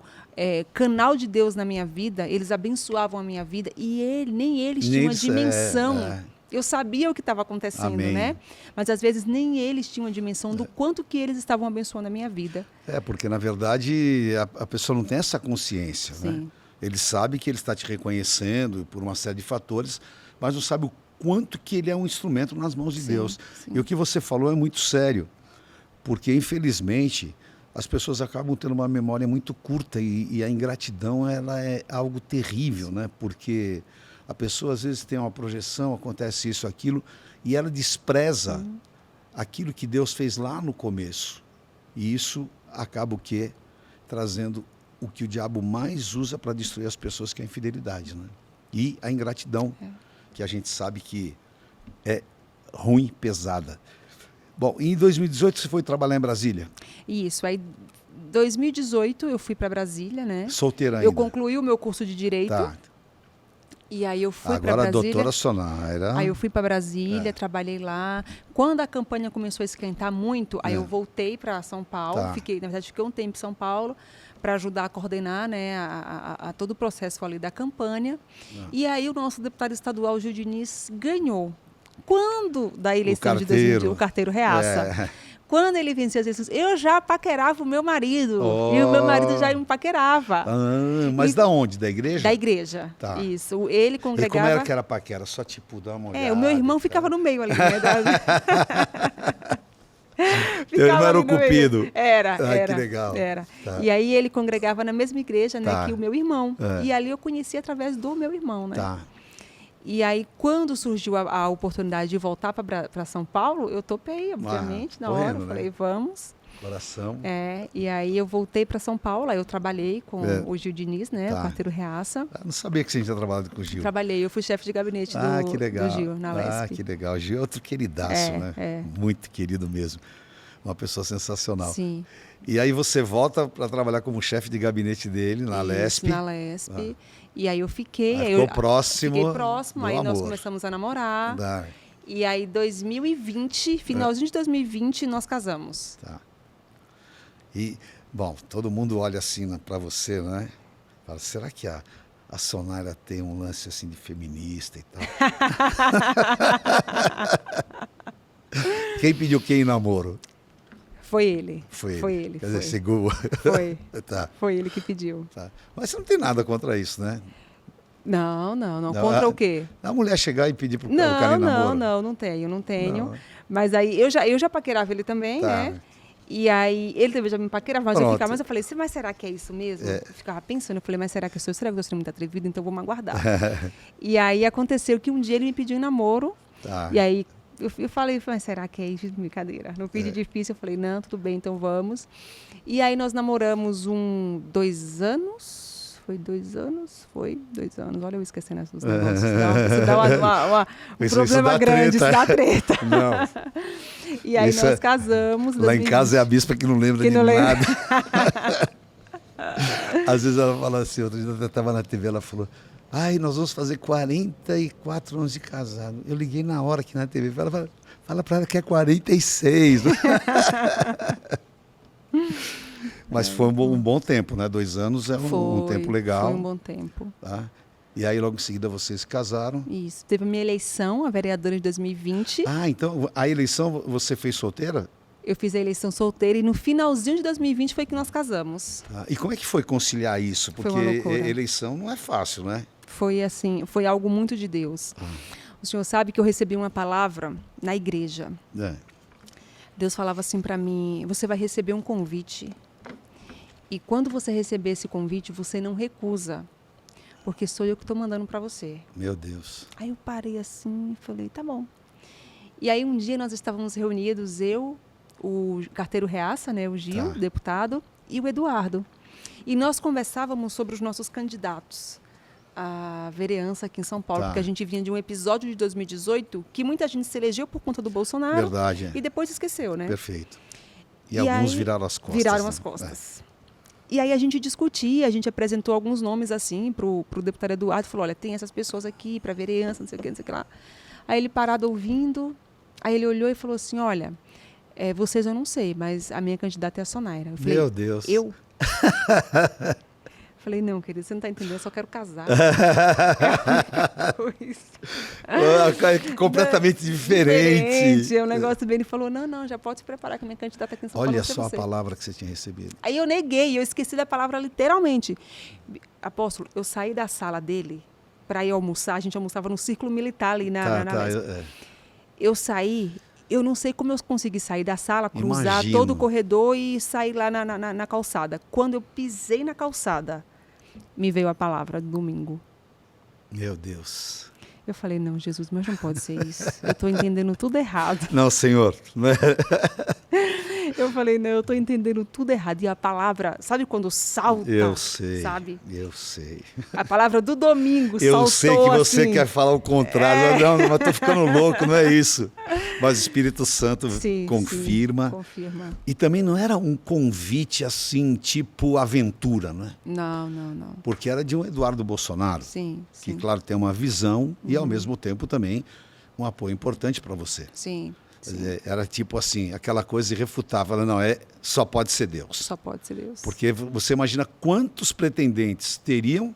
canal de Deus na minha vida, eles abençoavam a minha vida e nem eles tinham a dimensão. Eu sabia o que estava acontecendo, Amém. né? Mas às vezes nem eles tinham a dimensão do quanto que eles estavam abençoando a minha vida. Porque na verdade a pessoa não tem essa consciência, né? Ele sabe que ele está te reconhecendo por uma série de fatores, mas não sabe o quanto que ele é um instrumento nas mãos de Deus. E o que você falou é muito sério, porque infelizmente as pessoas acabam tendo uma memória muito curta e a ingratidão ela é algo terrível, né? Porque a pessoa às vezes tem uma projeção, acontece isso, aquilo, e ela despreza aquilo que Deus fez lá no começo. E isso acaba o quê? Trazendo o que o diabo mais usa para destruir as pessoas, que é a infidelidade, né? E a ingratidão, que a gente sabe que é ruim, pesada. Bom, em 2018 você foi trabalhar em Brasília? Isso, aí 2018 eu fui para Brasília, né? Solteira ainda? Eu concluí o meu curso de Direito. Tá. E aí eu fui para Agora a Brasília. doutora Sonaira. Aí eu fui para Brasília, trabalhei lá. Quando a campanha começou a esquentar muito, aí eu voltei para São Paulo. Tá. Na verdade, fiquei um tempo em São Paulo para ajudar a coordenar, né, a todo o processo ali da campanha. E aí o nosso deputado estadual, Gil Diniz, ganhou. Quando da eleição de 2018, o carteiro Reaça. Quando ele venceu as eleições, eu já paquerava o meu marido. E o meu marido já me paquerava. Mas da onde? Da igreja? Da igreja. Tá. Isso. Ele congregava... E como era que era paquera? Só tipo, dar uma olhada? O meu irmão ficava no meio ali, né? Teu irmão era o cupido. Era. Que legal. Era. Tá. E aí ele congregava na mesma igreja, né, Tá. que o meu irmão. E ali eu conheci através do meu irmão, né? Tá. E aí, quando surgiu a oportunidade de voltar para São Paulo, eu topei, obviamente, na hora. Correndo, Falei, né? vamos. Coração. E aí eu voltei para São Paulo, aí eu trabalhei com o Gil Diniz, né, Tá. o carteiro Reaça. Eu não sabia que você tinha trabalhado com o Gil. Trabalhei, eu fui chefe de gabinete Que legal. do Gil, na UESP. Que legal. O Gil é outro queridaço, né? Muito querido mesmo. Uma pessoa sensacional. Sim. E aí você volta para trabalhar como chefe de gabinete dele na LESP. Na LESP. E aí eu fiquei. Aí ficou próximo. Fiquei próximo, aí nós amor. começamos a namorar. Tá. E aí 2020, finalzinho de 2020, nós casamos. Tá. E, bom, todo mundo olha assim para você, né? Fala, será que a Sonaira tem um lance assim de feminista e tal? Quem pediu quem em namoro? Foi ele. Foi ele. Quer foi. dizer, seguro. Foi. Tá. Foi ele que pediu. Tá. Mas você não tem nada contra isso, né? Não. Contra o quê? A mulher chegar e pedir pro cara em namoro. Não tenho. Não. Mas aí eu já paquerava ele também, Tá. né? E aí ele também já me paquerava, mas Pronto. mas eu falei, mas será que é isso mesmo? Eu ficava pensando, eu falei, mas será que eu sou? Será que eu sou muito atrevida? Então vamos aguardar. E aí aconteceu que um dia ele me pediu em namoro. Tá. E aí eu falei, mas será que é isso? Brincadeira. Não pedi difícil, eu falei, não, tudo bem, então vamos. E aí nós namoramos 2 anos. Foi 2 anos? Foi 2 anos. Olha eu esquecendo os negócios. Isso dá um problema grande, isso dá treta. Não. E aí Isso nós casamos. Lá em casa é a bispa que não lembra de nada. Às vezes ela fala assim, outro dia eu estava na TV, ela falou, nós vamos fazer 44 anos de casado. Eu liguei na hora aqui na TV, fala para ela que é 46. Mas foi um bom tempo, né? 2 anos é um tempo legal. Foi um bom tempo. Tá? E aí logo em seguida vocês se casaram. Isso. Teve a minha eleição, a vereadora de 2020. Então a eleição você fez solteira? Eu fiz a eleição solteira e no finalzinho de 2020 foi que nós casamos. E como é que foi conciliar isso? Porque Foi uma loucura. Eleição não é fácil, né? Foi assim, foi algo muito de Deus. O senhor sabe que eu recebi uma palavra na igreja. Deus falava assim para mim, você vai receber um convite. E quando você receber esse convite, você não recusa. Porque sou eu que estou mandando para você. Meu Deus. Aí eu parei assim e falei, tá bom. E aí um dia nós estávamos reunidos, eu, o carteiro Reaça, né, o Gil, deputado, e o Eduardo. E nós conversávamos sobre os nossos candidatos à vereança aqui em São Paulo, porque a gente vinha de um episódio de 2018 que muita gente se elegeu por conta do Bolsonaro. Verdade. E depois esqueceu, né? Perfeito. E alguns viraram as costas. Viraram as costas. E aí a gente discutia, a gente apresentou alguns nomes assim para o deputado Eduardo, falou, olha, tem essas pessoas aqui para vereança, não sei o que lá. Aí ele parado ouvindo, aí ele olhou e falou assim, olha, vocês eu não sei, mas a minha candidata é a Sonaira. Eu falei, meu Deus. Eu? Falei, não, querido, você não está entendendo, eu só quero casar. Completamente diferente. É um negócio bem, ele falou, não, já pode se preparar que a minha candidata aqui em São Paulo. Olha só a palavra que você tinha recebido. Aí eu neguei, eu esqueci da palavra literalmente. Apóstolo, eu saí da sala dele para ir almoçar, a gente almoçava no Círculo Militar ali na Eu saí, eu não sei como eu consegui sair da sala, cruzar todo o corredor e sair lá na calçada. Quando eu pisei na calçada, me veio a palavra domingo. Meu Deus. Eu falei, não, Jesus, mas não pode ser isso. Eu estou entendendo tudo errado. Não, Senhor. Eu falei, não, eu estou entendendo tudo errado. E a palavra, sabe quando salta? Eu sei, sabe? eu sei. A palavra do domingo Eu saltou sei que você assim. quer falar o contrário. Não, mas estou ficando louco, não é isso. Mas o Espírito Santo Sim, confirma. sim, confirma. E também não era um convite assim, tipo aventura, não é? Não, não, não. Porque era de um Eduardo Bolsonaro, Sim, que, sim. claro, tem uma visão e, ao mesmo tempo, também um apoio importante para você. Sim, Quer sim. dizer, era tipo assim, aquela coisa irrefutável. Não, só pode ser Deus. Só pode ser Deus. Porque você imagina quantos pretendentes teriam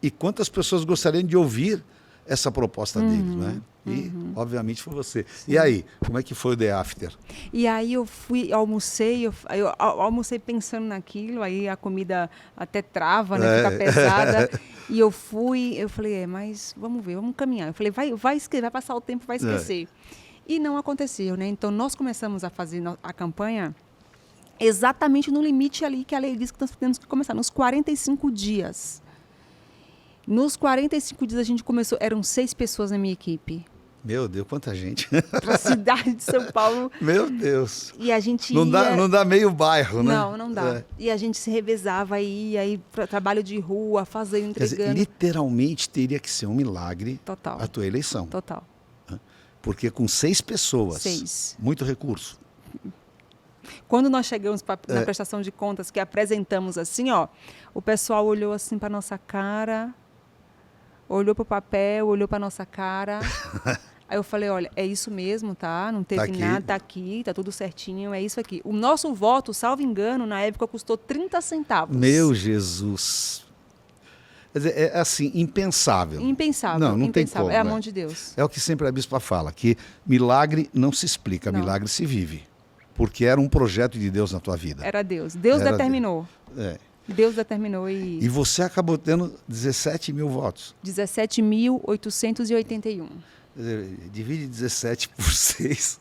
e quantas pessoas gostariam de ouvir essa proposta deles, não é? E, obviamente, foi você. Sim. E aí, como é que foi o The After? E aí eu fui, almocei, eu almocei pensando naquilo, aí a comida até trava, né? Fica pesada. E eu falei, mas vamos ver, vamos caminhar. Eu falei, vai esquecer, vai passar o tempo, vai esquecer. E não aconteceu, né? Então, nós começamos a fazer a campanha exatamente no limite ali que a lei diz que nós temos que começar, nos 45 dias. Nos 45 dias a gente começou, eram 6 pessoas na minha equipe. Meu Deus, quanta gente. Para a cidade de São Paulo. Meu Deus. E a gente não dá meio bairro, né? Não dá. E a gente se revezava aí para trabalho de rua, fazendo, entregando. Quer dizer, literalmente teria que ser um milagre Total. a tua eleição. Total. Porque com 6 pessoas, 6. Muito recurso. Quando nós chegamos na prestação de contas, que apresentamos assim, ó, o pessoal olhou assim para nossa cara, olhou para o papel, olhou para nossa cara. Aí eu falei, olha, é isso mesmo, tá? Não teve nada, tá aqui, tá tudo certinho, é isso aqui. O nosso voto, salvo engano, na época custou 30 centavos. Meu Jesus. Quer dizer, é assim, impensável. Impensável. Não tem impensável. como. É a mão de Deus. É o que sempre a bispa fala, que milagre não se explica, milagre se vive. Porque era um projeto de Deus na tua vida. Era Deus. Deus determinou. Deus determinou e... E você acabou tendo 17 mil votos. 17.881. Divide 17 por 6.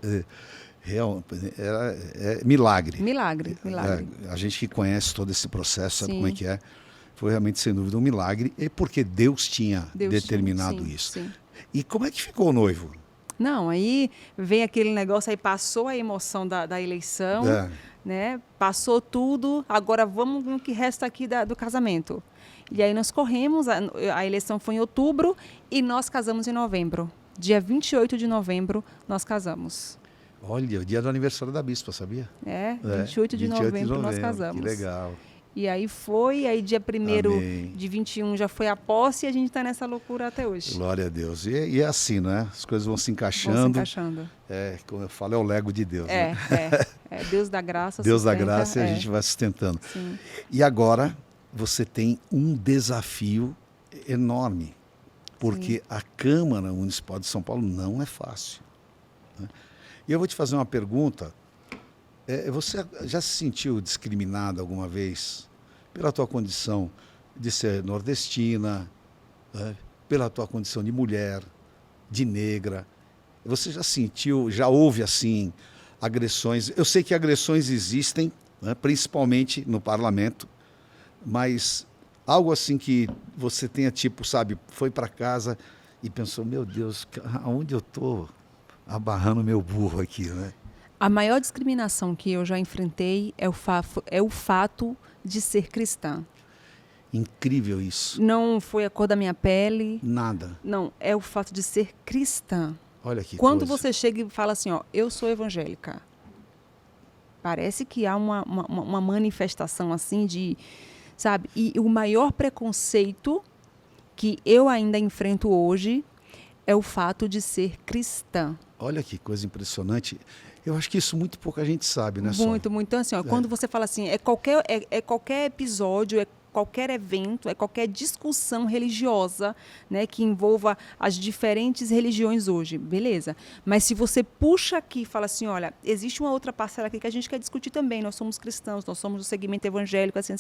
É milagre. Milagre. A gente que conhece todo esse processo, sabe como é que é. Foi realmente, sem dúvida, um milagre. E porque Deus tinha determinado isso. Sim. E como é que ficou o noivo? Não, aí vem aquele negócio, aí passou a emoção da eleição, né? Passou tudo, agora vamos no que resta aqui do casamento. E aí nós corremos, a eleição foi em outubro e nós casamos em novembro. Dia 28 de novembro nós casamos. Olha, o dia do aniversário da bispa, sabia? 28 de novembro nós casamos. Que legal. E aí aí dia 1º de 21 já foi a posse e a gente está nessa loucura até hoje. Glória a Deus. E é assim, né? As coisas vão se encaixando. Vão se encaixando. Como eu falo, é o Lego de Deus. Deus da graça. Deus da graça e a gente vai sustentando. Sim. E agora você tem um desafio enorme, porque a Câmara Municipal de São Paulo não é fácil. Né? E eu vou te fazer uma pergunta. Você já se sentiu discriminada alguma vez pela tua condição de ser nordestina, pela tua condição de mulher, de negra? Você já sentiu, já houve assim agressões? Eu sei que agressões existem, né, principalmente no parlamento, mas algo assim que você tenha foi para casa e pensou, meu Deus, aonde eu estou abarrando meu burro aqui, né? A maior discriminação que eu já enfrentei é o fato de ser cristã. Incrível isso. Não foi a cor da minha pele. Nada. Não, é o fato de ser cristã. Olha que Quando coisa. você chega e fala assim, ó, eu sou evangélica, parece que há uma manifestação assim de, sabe? E o maior preconceito que eu ainda enfrento hoje é o fato de ser cristã. Olha que coisa impressionante. Eu acho que isso muito pouca gente sabe, né? Muito. Então, assim, ó, quando você fala assim, qualquer episódio, é qualquer evento, é qualquer discussão religiosa, né, que envolva as diferentes religiões hoje, beleza. Mas se você puxa aqui e fala assim, olha, existe uma outra parcela aqui que a gente quer discutir também, nós somos cristãos, nós somos do segmento evangélico, assim,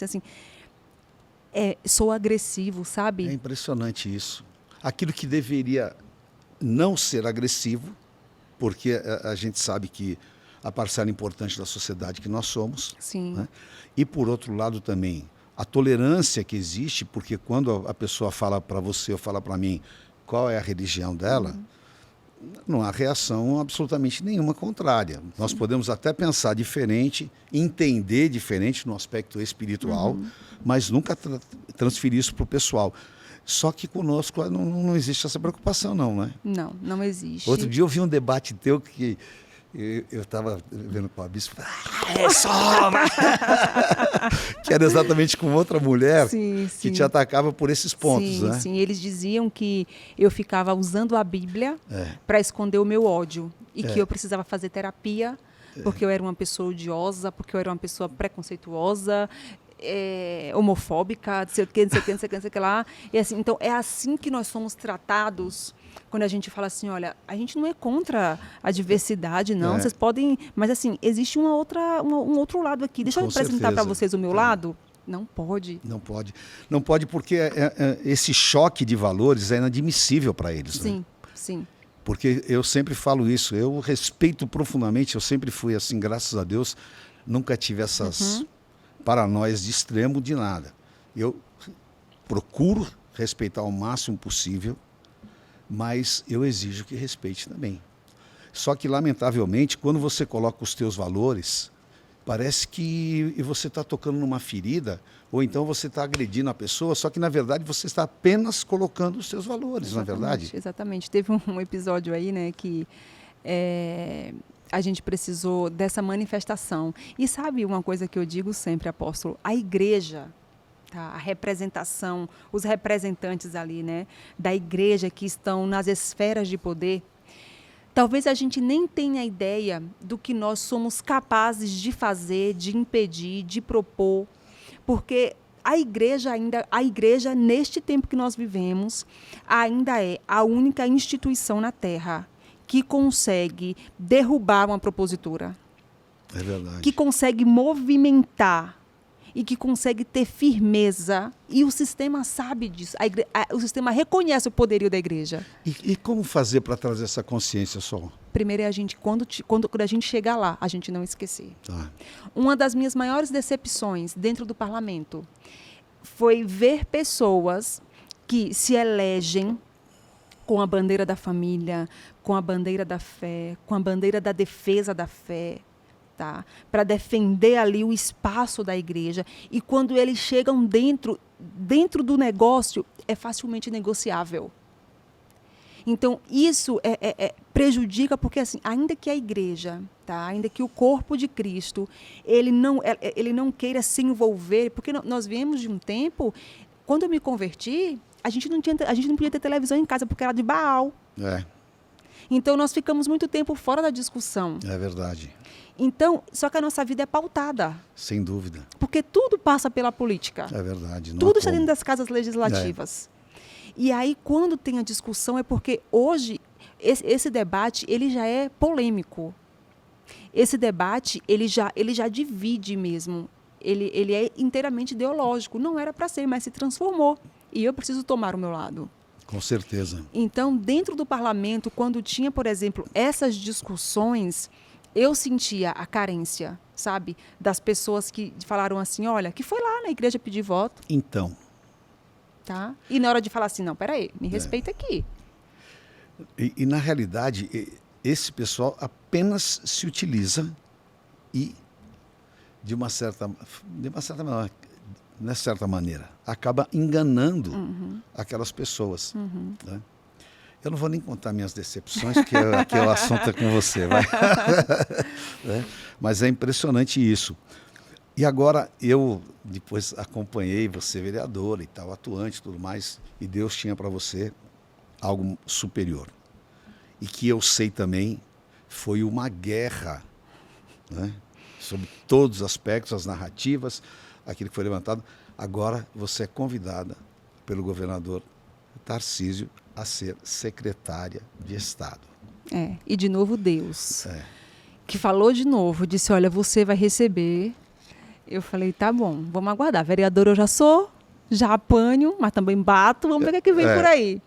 sou agressivo, sabe? É impressionante isso. Aquilo que deveria não ser agressivo, porque a gente sabe que a parcela importante da sociedade que nós somos. Sim. Né? E, por outro lado, também a tolerância que existe, porque quando a pessoa fala para você ou fala para mim qual é a religião dela, não há reação absolutamente nenhuma contrária. Nós podemos até pensar diferente, entender diferente no aspecto espiritual, mas nunca transferir isso para o pessoal. Só que conosco não existe essa preocupação, não, né? Não existe. Outro dia eu vi um debate teu que eu estava vendo com a bispa, é só! Que era exatamente com outra mulher que te atacava por esses pontos, né? Sim, eles diziam que eu ficava usando a Bíblia para esconder o meu ódio e que eu precisava fazer terapia porque eu era uma pessoa odiosa, porque eu era uma pessoa preconceituosa, homofóbica, não sei o que lá. E assim, então, é assim que nós somos tratados quando a gente fala assim, olha, a gente não é contra a diversidade, não. Vocês podem... Mas, assim, existe um outro lado aqui. Deixa eu apresentar para vocês o meu lado. Não pode. Não pode. Não pode porque esse choque de valores é inadmissível para eles. Sim, né? sim. Porque eu sempre falo isso. Eu respeito profundamente. Eu sempre fui assim, graças a Deus. Nunca tive essas... paranoias de extremo de nada. Eu procuro respeitar o máximo possível, mas eu exijo que respeite também. Só que, lamentavelmente, quando você coloca os teus valores, parece que você está tocando numa ferida, ou então você está agredindo a pessoa, só que, na verdade, você está apenas colocando os seus valores, não é verdade? Exatamente. Teve um episódio aí, né, que... a gente precisou dessa manifestação. E sabe uma coisa que eu digo sempre, apóstolo? A igreja, tá? A representação, os representantes ali, né, da igreja que estão nas esferas de poder, talvez a gente nem tenha ideia do que nós somos capazes de fazer, de impedir, de propor, porque a igreja, neste tempo que nós vivemos, ainda é a única instituição na Terra que consegue derrubar uma propositura. É verdade. Que consegue movimentar e que consegue ter firmeza. E o sistema sabe disso. O sistema reconhece o poderio da igreja. E como fazer para trazer essa consciência, Sol? Primeiro é a gente, quando a gente chegar lá, a gente não esquecer. Tá. Uma das minhas maiores decepções dentro do parlamento foi ver pessoas que se elegem com a bandeira da família, com a bandeira da fé, com a bandeira da defesa da fé, tá? Para defender ali o espaço da igreja. E quando eles chegam dentro do negócio, é facilmente negociável. Então, isso prejudica, porque, assim, ainda que a igreja, tá? Ainda que o corpo de Cristo, ele não queira se envolver, porque nós viemos de um tempo, quando eu me converti, a gente não podia ter televisão em casa porque era de Baal. Então, nós ficamos muito tempo fora da discussão. É verdade. Então, só que a nossa vida é pautada. Sem dúvida. Porque tudo passa pela política. É verdade. Tudo está dentro das casas legislativas. E aí, quando tem a discussão, é porque hoje, esse debate, ele já é polêmico. Esse debate, ele já divide mesmo. Ele é inteiramente ideológico. Não era para ser, mas se transformou. E eu preciso tomar o meu lado. Com certeza. Então, dentro do parlamento, quando tinha, por exemplo, essas discussões, eu sentia a carência, sabe? Das pessoas que falaram assim, olha, que foi lá na igreja pedir voto. Então. Tá? E na hora de falar assim, não, peraí, me respeita aqui. E na realidade, esse pessoal apenas se utiliza e, de uma certa maneira, acaba enganando aquelas pessoas. Né? Eu não vou nem contar minhas decepções, porque aqui o assunto é com você. Vai. Né? Mas é impressionante isso. E agora, eu depois acompanhei você, vereadora e tal, atuante e tudo mais, e Deus tinha para você algo superior. E que eu sei também foi uma guerra, né? Sobre todos os aspectos, as narrativas, aquilo que foi levantado. Agora você é convidada pelo governador Tarcísio a ser secretária de Estado. E de novo Deus, que falou de novo, disse, olha, você vai receber. Eu falei, tá bom, vamos aguardar. Vereadora eu já sou, já apanho, mas também bato, vamos ver o que vem por aí.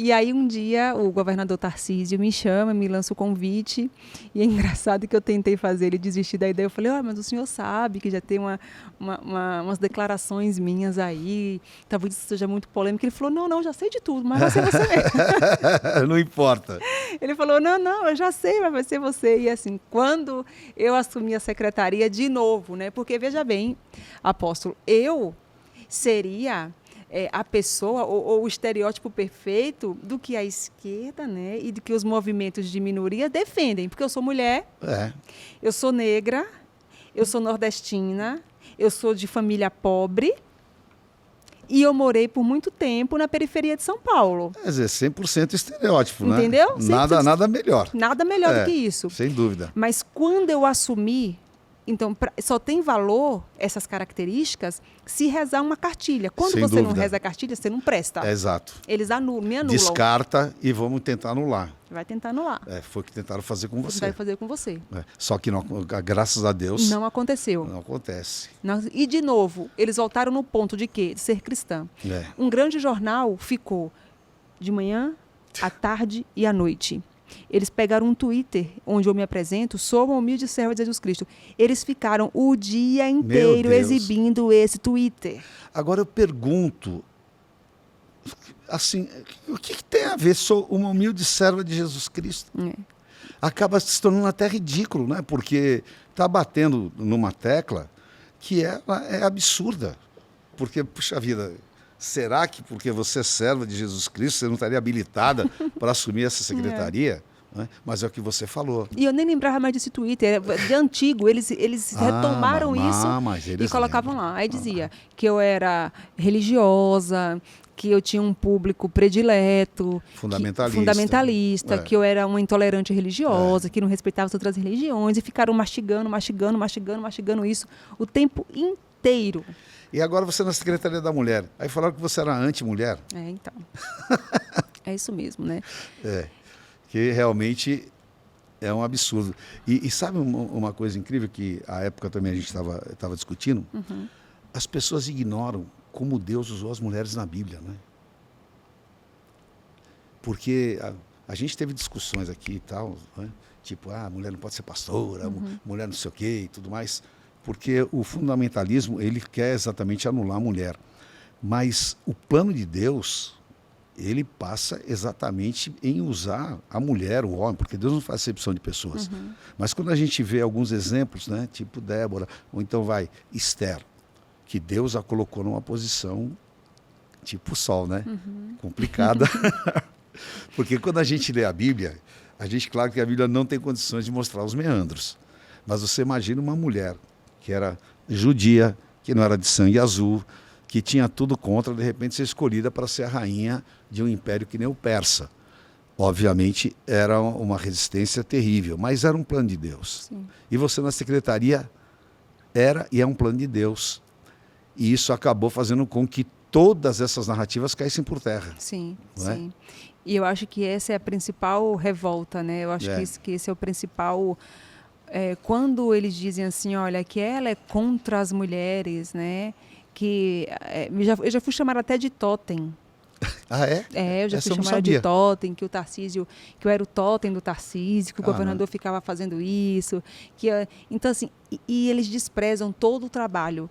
E aí um dia o governador Tarcísio me chama, me lança o convite, e é engraçado que eu tentei fazer ele desistir da ideia. Eu falei, mas o senhor sabe que já tem umas declarações minhas aí, talvez isso seja muito polêmico. Ele falou, não, já sei de tudo, mas vai ser você mesmo. Não importa. Ele falou, não, eu já sei, mas vai ser você. E assim, quando eu assumi a secretaria de novo, né? Porque, veja bem, apóstolo, eu seria a pessoa ou o estereótipo perfeito do que a esquerda, né, e do que os movimentos de minoria defendem. Porque eu sou mulher, eu sou negra, eu sou nordestina, eu sou de família pobre e eu morei por muito tempo na periferia de São Paulo. Quer dizer, 100% estereótipo, né? Entendeu? Nada melhor. Nada melhor do que isso. Sem dúvida. Mas quando eu assumi, então, só tem valor essas características se rezar uma cartilha. Quando Sem você dúvida. não reza a cartilha, você não presta. Exato. Eles me anulam. Descarta e vamos tentar anular. Vai tentar anular. Foi o que tentaram fazer com você. Vai fazer com você. Só que, não, graças a Deus, não aconteceu. Não acontece. E, de novo, eles voltaram no ponto de quê? De ser cristã. Um grande jornal ficou de manhã, à tarde e à noite. Eles pegaram um Twitter, onde eu me apresento, sou uma humilde serva de Jesus Cristo. Eles ficaram o dia inteiro exibindo esse Twitter. Agora eu pergunto, assim, o que tem a ver? Sou uma humilde serva de Jesus Cristo. Acaba se tornando até ridículo, né? Porque está batendo numa tecla que é absurda. Porque, puxa vida, será que porque você é serva de Jesus Cristo, você não estaria habilitada para assumir essa secretaria? Mas é o que você falou. E eu nem lembrava mais desse Twitter, de antigo, eles retomaram isso e colocavam lá. Aí dizia que eu era religiosa, que eu tinha um público predileto, fundamentalista, que eu era uma intolerante religiosa, que não respeitava as outras religiões, e ficaram mastigando isso o tempo inteiro. E agora você na Secretaria da Mulher. Aí falaram que você era anti-mulher. Então. É isso mesmo, né? Que realmente é um absurdo. E sabe uma coisa incrível que à época também a gente estava discutindo? As pessoas ignoram como Deus usou as mulheres na Bíblia, né? Porque a gente teve discussões aqui e tal, né? Tipo, a mulher não pode ser pastora, mulher não sei o quê e tudo mais. Porque o fundamentalismo, ele quer exatamente anular a mulher. Mas o plano de Deus, ele passa exatamente em usar a mulher, o homem, porque Deus não faz acepção de pessoas. Mas quando a gente vê alguns exemplos, né, tipo Débora, ou então Esther, que Deus a colocou numa posição tipo Sol, né? Complicada. Porque quando a gente lê a Bíblia, claro que a Bíblia não tem condições de mostrar os meandros. Mas você imagina uma mulher que era judia, que não era de sangue azul, que tinha tudo contra, de repente ser escolhida para ser a rainha de um império que nem o persa. Obviamente era uma resistência terrível, mas era um plano de Deus. Sim. E você na secretaria era e é um plano de Deus. E isso acabou fazendo com que todas essas narrativas caíssem por terra. Sim, sim. E eu acho que essa é a principal revolta, né? Eu acho que esse é o principal... quando eles dizem assim, olha, que ela é contra as mulheres, né? Que eu já fui chamada até de totem. Ah, é? Eu já fui chamada de totem, que eu era o totem do Tarcísio, que o governador ficava fazendo isso. Então, assim, e eles desprezam todo o trabalho.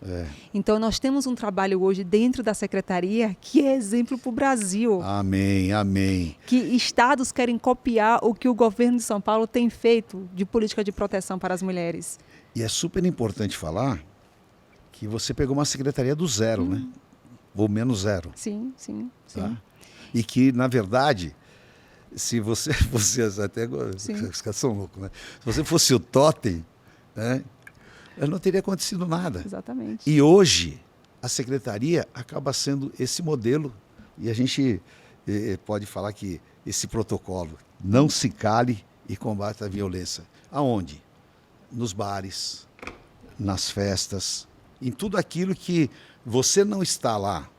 Então, nós temos um trabalho hoje dentro da secretaria que é exemplo para o Brasil. Amém, amém. Que estados querem copiar o que o governo de São Paulo tem feito de política de proteção para as mulheres. E é super importante falar que você pegou uma secretaria do zero, né? Ou menos zero. Sim. Tá? E que, na verdade, se você fosse até... Os caras são loucos, né? Se você fosse o totem, né, não teria acontecido nada. Exatamente. E hoje, a secretaria acaba sendo esse modelo. E a gente pode falar que esse protocolo, não se cale e combate a violência. Aonde? Nos bares, nas festas, em tudo aquilo que Você não está lá,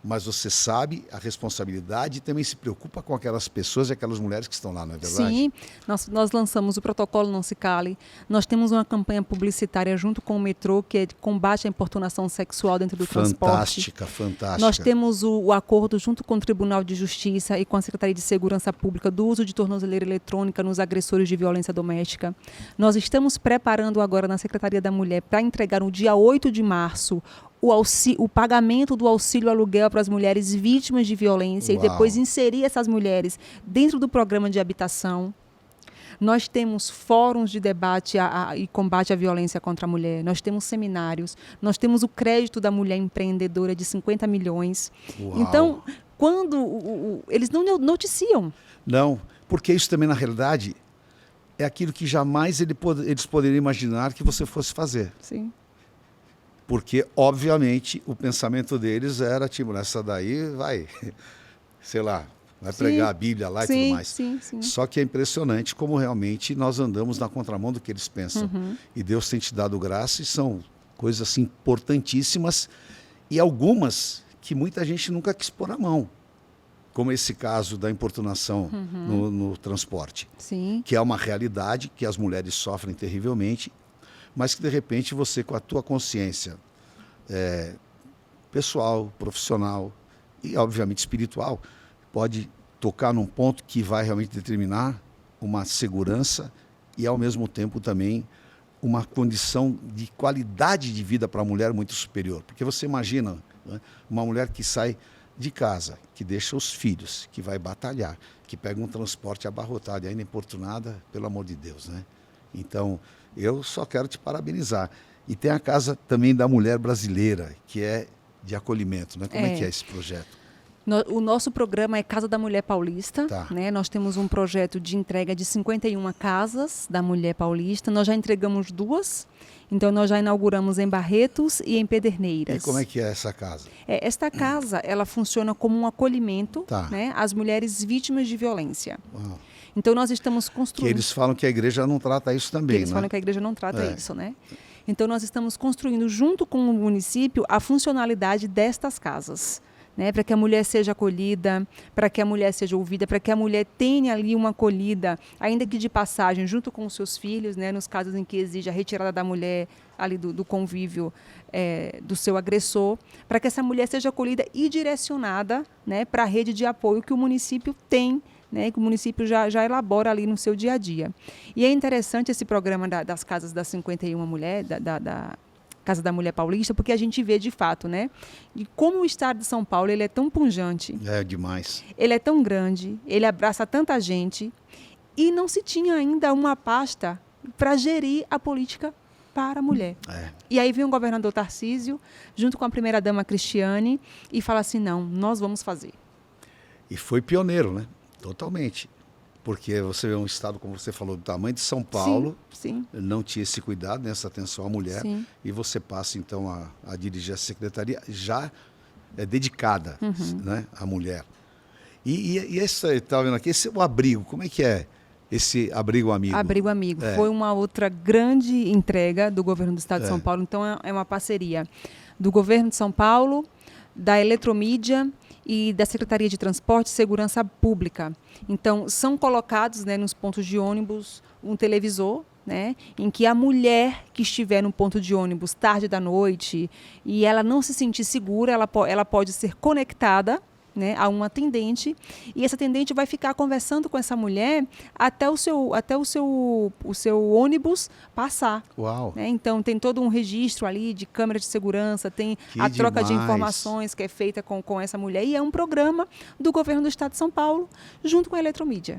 mas você sabe a responsabilidade e também se preocupa com aquelas pessoas e aquelas mulheres que estão lá, não é verdade? Sim, nós lançamos o protocolo Não Se Cale. Nós temos uma campanha publicitária junto com o metrô, que é de combate à importunação sexual dentro do transporte. Fantástica. Nós temos o acordo junto com o Tribunal de Justiça e com a Secretaria de Segurança Pública do uso de tornozeleira eletrônica nos agressores de violência doméstica. Nós estamos preparando agora na Secretaria da Mulher para entregar no dia 8 de março o pagamento do auxílio aluguel para as mulheres vítimas de violência. Uau. E depois inserir essas mulheres dentro do programa de habitação. Nós temos fóruns de debate e combate à violência contra a mulher. Nós temos seminários. Nós temos o crédito da mulher empreendedora de 50 milhões. Uau. Então, quando eles não noticiam. Não, porque isso também, na realidade, é aquilo que jamais eles poderiam imaginar que você fosse fazer. Sim. Porque, obviamente, o pensamento deles era, tipo, essa daí vai, sei lá, vai pregar a Bíblia lá e tudo mais. Sim. Só que é impressionante como realmente nós andamos na contramão do que eles pensam. E Deus tem te dado graça e são coisas assim, importantíssimas e algumas que muita gente nunca quis pôr a mão. Como esse caso da importunação no transporte. Sim. Que é uma realidade que as mulheres sofrem terrivelmente, mas que de repente você, com a tua consciência pessoal, profissional e obviamente espiritual, pode tocar num ponto que vai realmente determinar uma segurança e ao mesmo tempo também uma condição de qualidade de vida para a mulher muito superior. Porque você imagina, né, uma mulher que sai de casa, que deixa os filhos, que vai batalhar, que pega um transporte abarrotado e ainda importunada, pelo amor de Deus, né? Então, eu só quero te parabenizar. E tem a Casa também da Mulher Brasileira, que é de acolhimento, né? Como é que é esse projeto? O nosso programa é Casa da Mulher Paulista. Tá. Né? Nós temos um projeto de entrega de 51 casas da Mulher Paulista. Nós já entregamos 2. Então, nós já inauguramos em Barretos e em Pederneiras. E como é que é essa casa? Esta casa, ela funciona como um acolhimento, Tá. né, às mulheres vítimas de violência. Uau. Então, nós estamos construindo... Que eles falam que a igreja não trata isso também, Eles né? falam que a igreja não trata isso, né? Então, nós estamos construindo, junto com o município, a funcionalidade destas casas. Né, para que a mulher seja acolhida, para que a mulher seja ouvida, para que a mulher tenha ali uma acolhida, ainda que de passagem, junto com os seus filhos, né, nos casos em que exige a retirada da mulher ali do convívio do seu agressor, para que essa mulher seja acolhida e direcionada, né, para a rede de apoio que o município tem, né, que o município já elabora ali no seu dia a dia. E é interessante esse programa das Casas das 51 Mulheres, da Casa da Mulher Paulista, porque a gente vê de fato, né, de como o estado de São Paulo ele é tão pujante. É demais. Ele é tão grande, ele abraça tanta gente e não se tinha ainda uma pasta para gerir a política para a mulher. E aí vem o governador Tarcísio, junto com a primeira-dama Cristiane, e fala assim, não, nós vamos fazer. E foi pioneiro, né? Totalmente. Porque você vê um estado, como você falou, do tamanho de São Paulo, sim. não tinha esse cuidado, nessa atenção à mulher, Sim. e você passa então a dirigir a secretaria já dedicada, né, à mulher. E essa, está vendo aqui, esse é o abrigo, como é que é esse Abrigo Amigo? Abrigo Amigo. Foi uma outra grande entrega do governo do estado de São Paulo, então é uma parceria do governo de São Paulo, da Eletromídia e da Secretaria de Transporte e Segurança Pública. Então, são colocados, né, nos pontos de ônibus um televisor, né, em que a mulher que estiver no ponto de ônibus tarde da noite e ela não se sentir segura, ela pode ser conectada, né, a um atendente, e esse atendente vai ficar conversando com essa mulher até o seu ônibus passar. Uau! Né? Então, tem todo um registro ali de câmera de segurança, tem a troca de informações que é feita com essa mulher, e é um programa do governo do estado de São Paulo, junto com a Eletromídia.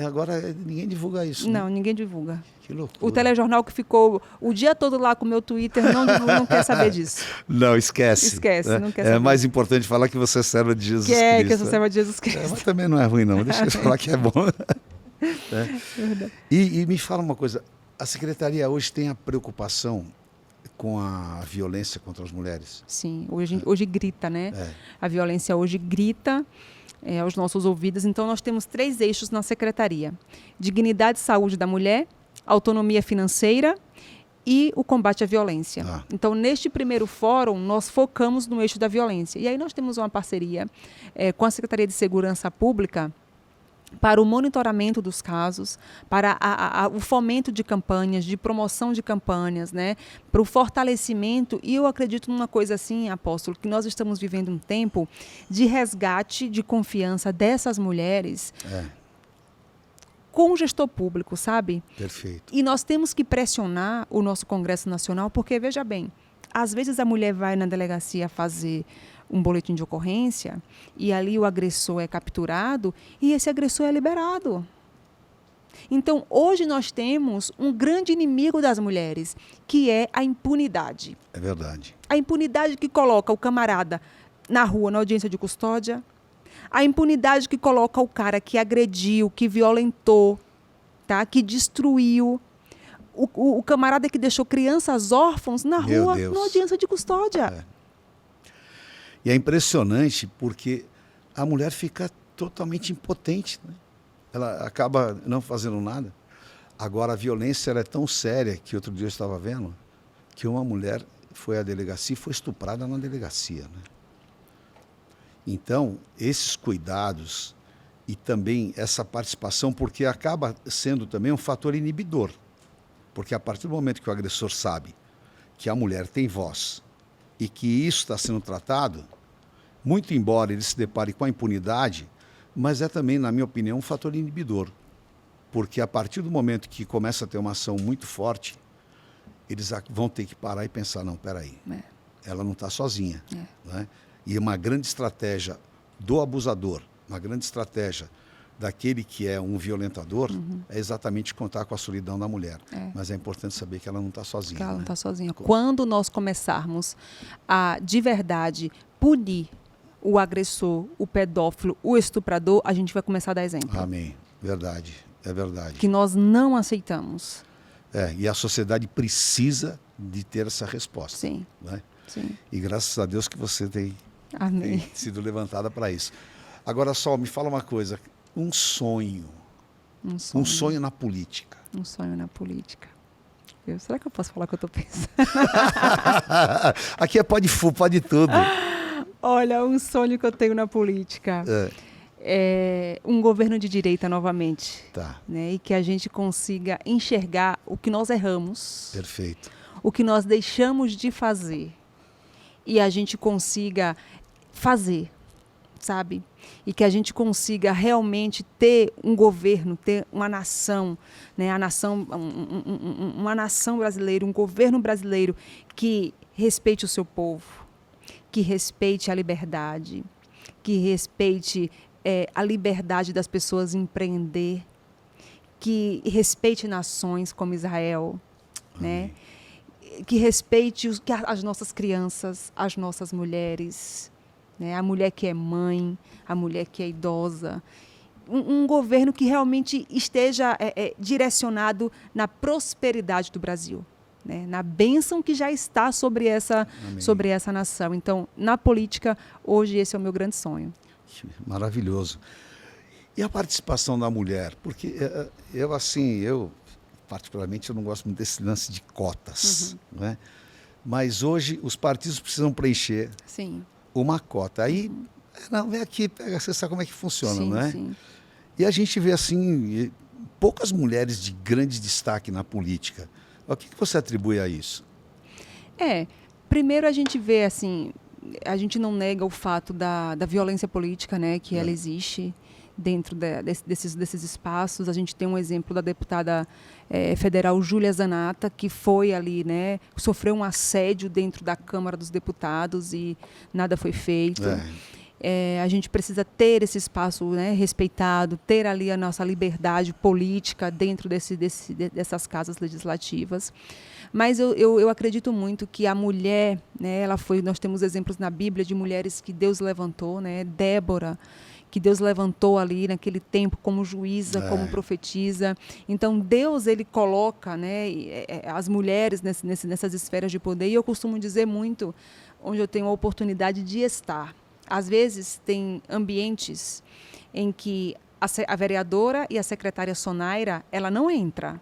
Agora, ninguém divulga isso, Não, né? ninguém divulga. Que loucura. O telejornal que ficou o dia todo lá com o meu Twitter não quer saber disso. Não, esquece. Esquece, né? não quer saber. É mais importante falar que você é serva de Jesus Cristo. Que eu sou serva de Jesus Cristo. Mas também não é ruim, não. Deixa eu falar que é bom. E me fala uma coisa. A secretaria hoje tem a preocupação com a violência contra as mulheres? Sim, hoje grita, né? A violência hoje grita aos nossos ouvidos. Então, nós temos 3 eixos na secretaria. Dignidade e saúde da mulher, autonomia financeira e o combate à violência. Ah. Então, neste primeiro fórum, nós focamos no eixo da violência. E aí nós temos uma parceria com a Secretaria de Segurança Pública para o monitoramento dos casos, para o fomento de campanhas, de promoção de campanhas, né, para o fortalecimento. E eu acredito numa coisa assim, apóstolo, que nós estamos vivendo um tempo de resgate de confiança dessas mulheres com o gestor público, sabe? Perfeito. E nós temos que pressionar o nosso Congresso Nacional, porque, veja bem, às vezes a mulher vai na delegacia fazer um boletim de ocorrência e ali o agressor é capturado e esse agressor é liberado. Então, hoje nós temos um grande inimigo das mulheres, que é a impunidade. É verdade. A impunidade que coloca o camarada na rua, na audiência de custódia, a impunidade que coloca o cara que agrediu, que violentou, tá? Que destruiu, o camarada que deixou crianças órfãos na rua, na audiência de custódia. E é impressionante porque a mulher fica totalmente impotente, né? Ela acaba não fazendo nada. Agora, a violência ela é tão séria que outro dia eu estava vendo que uma mulher foi à delegacia e foi estuprada na delegacia, né? Então, esses cuidados e também essa participação, porque acaba sendo também um fator inibidor. Porque a partir do momento que o agressor sabe que a mulher tem voz e que isso está sendo tratado, muito embora ele se depare com a impunidade, mas é também, na minha opinião, um fator inibidor. Porque a partir do momento que começa a ter uma ação muito forte, eles vão ter que parar e pensar, não, peraí, ela não está sozinha. Né? E uma grande estratégia do abusador, uma grande estratégia daquele que é um violentador, é exatamente contar com a solidão da mulher. Mas é importante saber que ela não está sozinha. Que ela não está sozinha. Quando nós começarmos a, de verdade, punir o agressor, o pedófilo, o estuprador, a gente vai começar a dar exemplo. Amém. Verdade. É verdade. Que nós não aceitamos. E a sociedade precisa de ter essa resposta. Sim. Né? Sim. E graças a Deus que você tem sido levantada para isso. Agora, Sol, me fala uma coisa. Um sonho na política. Um sonho na política. Será que eu posso falar o que eu estou pensando? Aqui pode tudo. Olha, um sonho que eu tenho na política é um governo de direita novamente. Tá. Né? E que a gente consiga enxergar o que nós erramos. Perfeito. O que nós deixamos de fazer. E a gente consiga fazer, sabe? E que a gente consiga realmente ter um governo, ter uma nação, né? Uma nação brasileira, um governo brasileiro que respeite o seu povo, que respeite a liberdade, que respeite a liberdade das pessoas empreender, que respeite nações como Israel, né? Que respeite as nossas crianças, as nossas mulheres, né? A mulher que é mãe, a mulher que é idosa. Um governo que realmente esteja direcionado na prosperidade do Brasil, né? Na bênção que já está sobre essa nação. Então, na política, hoje esse é o meu grande sonho. Maravilhoso. E a participação da mulher? Porque eu particularmente, eu não gosto muito desse lance de cotas. Né? Mas hoje os partidos precisam preencher uma cota. Aí, não, vem aqui, pega, você sabe como é que funciona, não é? Sim. E a gente vê, assim, poucas mulheres de grande destaque na política. O que você atribui a isso? Primeiro a gente vê, assim, a gente não nega o fato da violência política, né, que ela existe dentro desses espaços. A gente tem um exemplo da deputada federal Júlia Zanata, que foi ali, né, sofreu um assédio dentro da Câmara dos Deputados e nada foi feito. A gente precisa ter esse espaço, né, respeitado, ter ali a nossa liberdade política dentro dessas casas legislativas. Mas eu acredito muito que a mulher, né, nós temos exemplos na Bíblia de mulheres que Deus levantou, né, Débora, que Deus levantou ali naquele tempo como juíza, como profetisa. Então, Deus, ele coloca, né, as mulheres nessas esferas de poder. E eu costumo dizer muito, onde eu tenho a oportunidade de estar. Às vezes, tem ambientes em que a vereadora e a secretária Sonaira, ela não entra.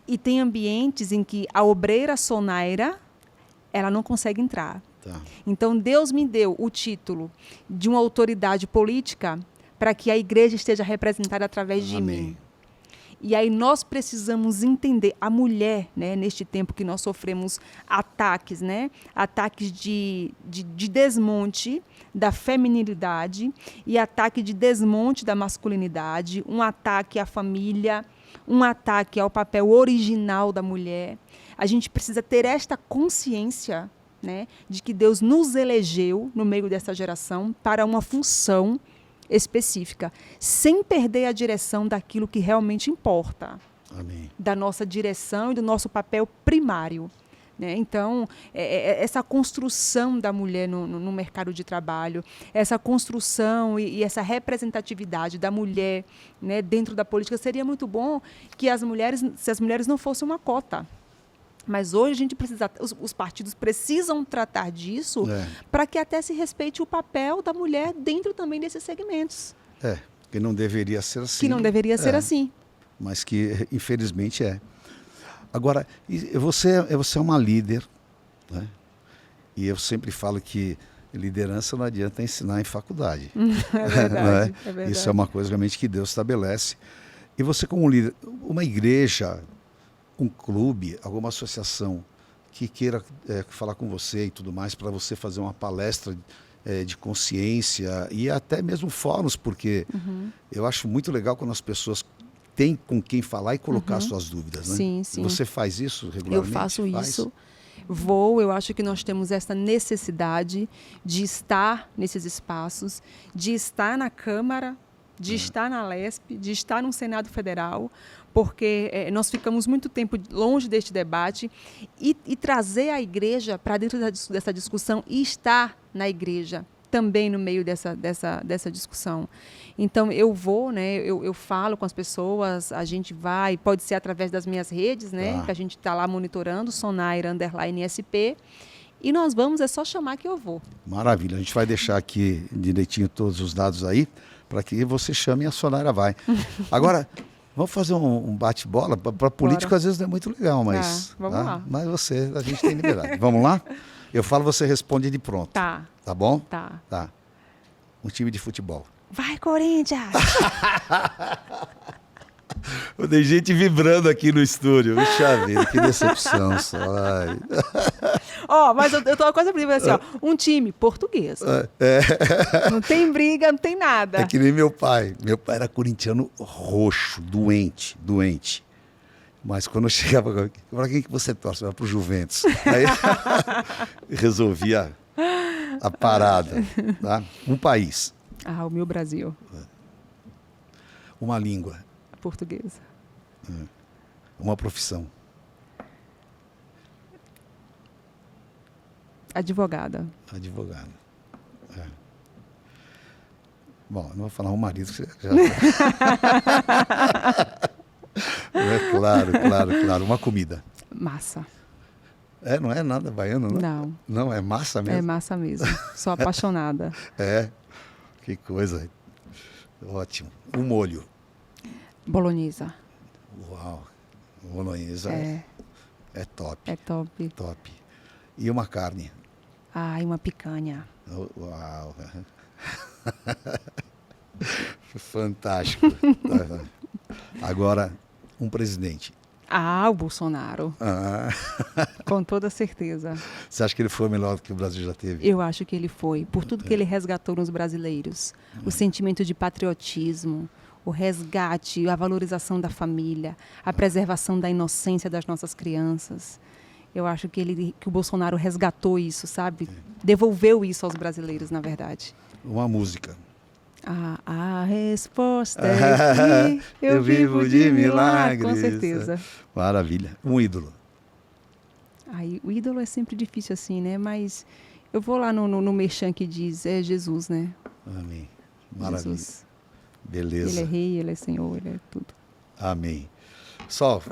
E tem ambientes em que a obreira sonaira, ela não consegue entrar. Tá. Então, Deus me deu o título de uma autoridade política para que a igreja esteja representada através de Amém. mim. E aí nós precisamos entender a mulher, né, neste tempo que nós sofremos ataques, né, ataques de desmonte da feminilidade e ataque de desmonte da masculinidade, um ataque à família, um ataque ao papel original da mulher. A gente precisa ter esta consciência, né, de que Deus nos elegeu no meio dessa geração para uma função específica, sem perder a direção daquilo que realmente importa. Amém. Da nossa direção e do nosso papel primário. Né? Então, essa construção da mulher no mercado de trabalho, essa construção e essa representatividade da mulher, né, dentro da política, seria muito bom que se as mulheres não fossem uma cota. Mas hoje a gente precisa, os partidos precisam tratar disso para que até se respeite o papel da mulher dentro também desses segmentos. Que não deveria ser assim. Que não deveria ser assim. Mas que, infelizmente, é. Agora, você é uma líder, né? E eu sempre falo que liderança não adianta ensinar em faculdade. É verdade, é verdade. Isso é uma coisa realmente que Deus estabelece. E você, como líder, uma igreja, um clube, alguma associação que queira falar com você e tudo mais, para você fazer uma palestra de consciência e até mesmo fóruns, porque eu acho muito legal quando as pessoas têm com quem falar e colocar suas dúvidas, né? Sim, sim. Você faz isso regularmente? Eu faço isso. Eu acho que nós temos essa necessidade de estar nesses espaços, de estar na Câmara, de estar na LESP, de estar no Senado Federal, porque nós ficamos muito tempo longe deste debate e trazer a igreja para dentro dessa discussão e estar na igreja também no meio dessa discussão. Então, eu vou, né, eu falo com as pessoas, a gente vai, pode ser através das minhas redes, né, que a gente está lá monitorando, Sonaira_SP, e nós vamos, é só chamar que eu vou. Maravilha, a gente vai deixar aqui direitinho todos os dados aí, para que você chame e a Sonaira vai. Agora, vamos fazer um bate-bola? Para político, às vezes, não é muito legal, mas... vamos lá. Mas a gente tem liberdade. Vamos lá? Eu falo, você responde de pronto. Tá. Tá bom? Tá. Um time de futebol. Vai, Corinthians! Tem gente vibrando aqui no estúdio. Puxa vida, que decepção só. Mas eu tô uma coisa pra dizer assim, um time português. Não tem briga, não tem nada. É que nem meu pai. Meu pai era corintiano roxo, doente. Mas quando eu chegava, para quem que você torce? Para o Juventus. Aí resolvia a parada. Tá? Um país. O meu Brasil. Uma língua. Portuguesa. Uma profissão. Advogada. Bom, não vou falar um marido, que já... Claro. Uma comida. Massa. Não é nada baiano, não? Não. Não, é massa mesmo? É massa mesmo. Sou apaixonada. Que coisa. Ótimo. Um molho. Bolonhesa. Uau. Bolonhesa é top. É top. Top. E uma carne. E uma picanha. Uau. Fantástico. Agora, um presidente. O Bolsonaro. Com toda certeza. Você acha que ele foi o melhor que o Brasil já teve? Eu acho que ele foi. Por tudo que ele resgatou nos brasileiros. O sentimento de patriotismo, o resgate, a valorização da família, a preservação da inocência das nossas crianças. Eu acho que o Bolsonaro resgatou isso, sabe? Devolveu isso aos brasileiros, na verdade. Uma música. A resposta é que eu vivo de milagres. Com certeza. Maravilha. Um ídolo. O ídolo é sempre difícil assim, né? Mas eu vou lá no merchan que diz, é Jesus, né? Amém. Maravilha. Jesus. Beleza. Ele é rei, ele é senhor, ele é tudo. Amém. Sol,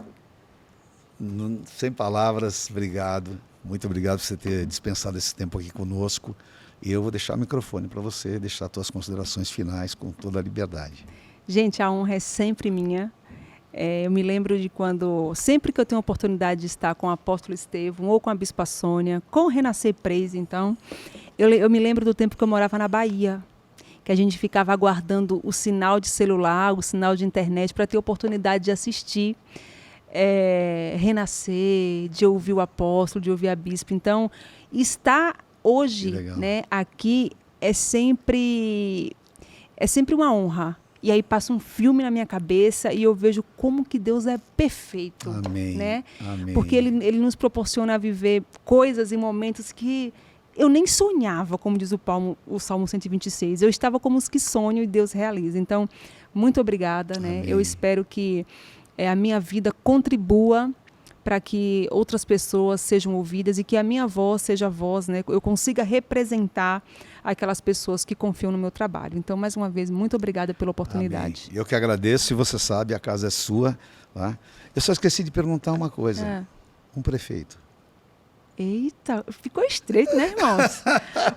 sem palavras, obrigado. Muito obrigado por você ter dispensado esse tempo aqui conosco. E eu vou deixar o microfone para você, deixar suas considerações finais com toda a liberdade. Gente, a honra é sempre minha. Eu me lembro de quando, sempre que eu tenho a oportunidade de estar com o apóstolo Estevão ou com a Bispa Sônia, com o Renascer Praise, então, eu me lembro do tempo que eu morava na Bahia, que a gente ficava aguardando o sinal de celular, o sinal de internet, para ter oportunidade de assistir Renascer, de ouvir o apóstolo, de ouvir a bispa. Então, estar hoje, né, aqui é sempre uma honra. E aí passa um filme na minha cabeça e eu vejo como que Deus é perfeito. Amém. Né? Amém. Porque ele nos proporciona viver coisas e momentos que eu nem sonhava, como diz o Salmo 126. Eu estava como os que sonham e Deus realiza. Então, muito obrigada. Né? Eu espero que a minha vida contribua para que outras pessoas sejam ouvidas e que a minha voz seja a voz, né? Eu consiga representar aquelas pessoas que confiam no meu trabalho. Então, mais uma vez, muito obrigada pela oportunidade. Amém. Eu que agradeço, e você sabe, a casa é sua. Tá? Eu só esqueci de perguntar uma coisa. Um prefeito. Eita, ficou estreito, né, irmãos?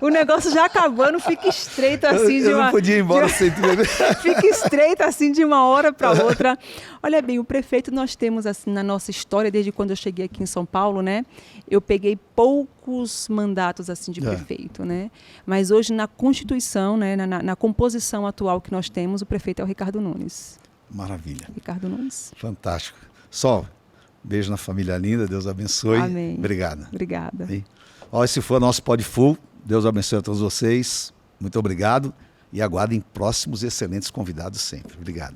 O negócio já acabando, fica estreito assim eu não podia ir embora sem ver. Fica estreito assim de uma hora para outra. Olha bem, o prefeito nós temos assim na nossa história, desde quando eu cheguei aqui em São Paulo, né? Eu peguei poucos mandatos assim de prefeito, né? Mas hoje na Constituição, né, na composição atual que nós temos, o prefeito é o Ricardo Nunes. Maravilha. Ricardo Nunes. Fantástico. Sol. Beijo na família linda, Deus abençoe. Amém. Obrigada. Obrigada. Esse foi o nosso Pod Full. Deus abençoe a todos vocês. Muito obrigado e aguardem próximos excelentes convidados sempre. Obrigado.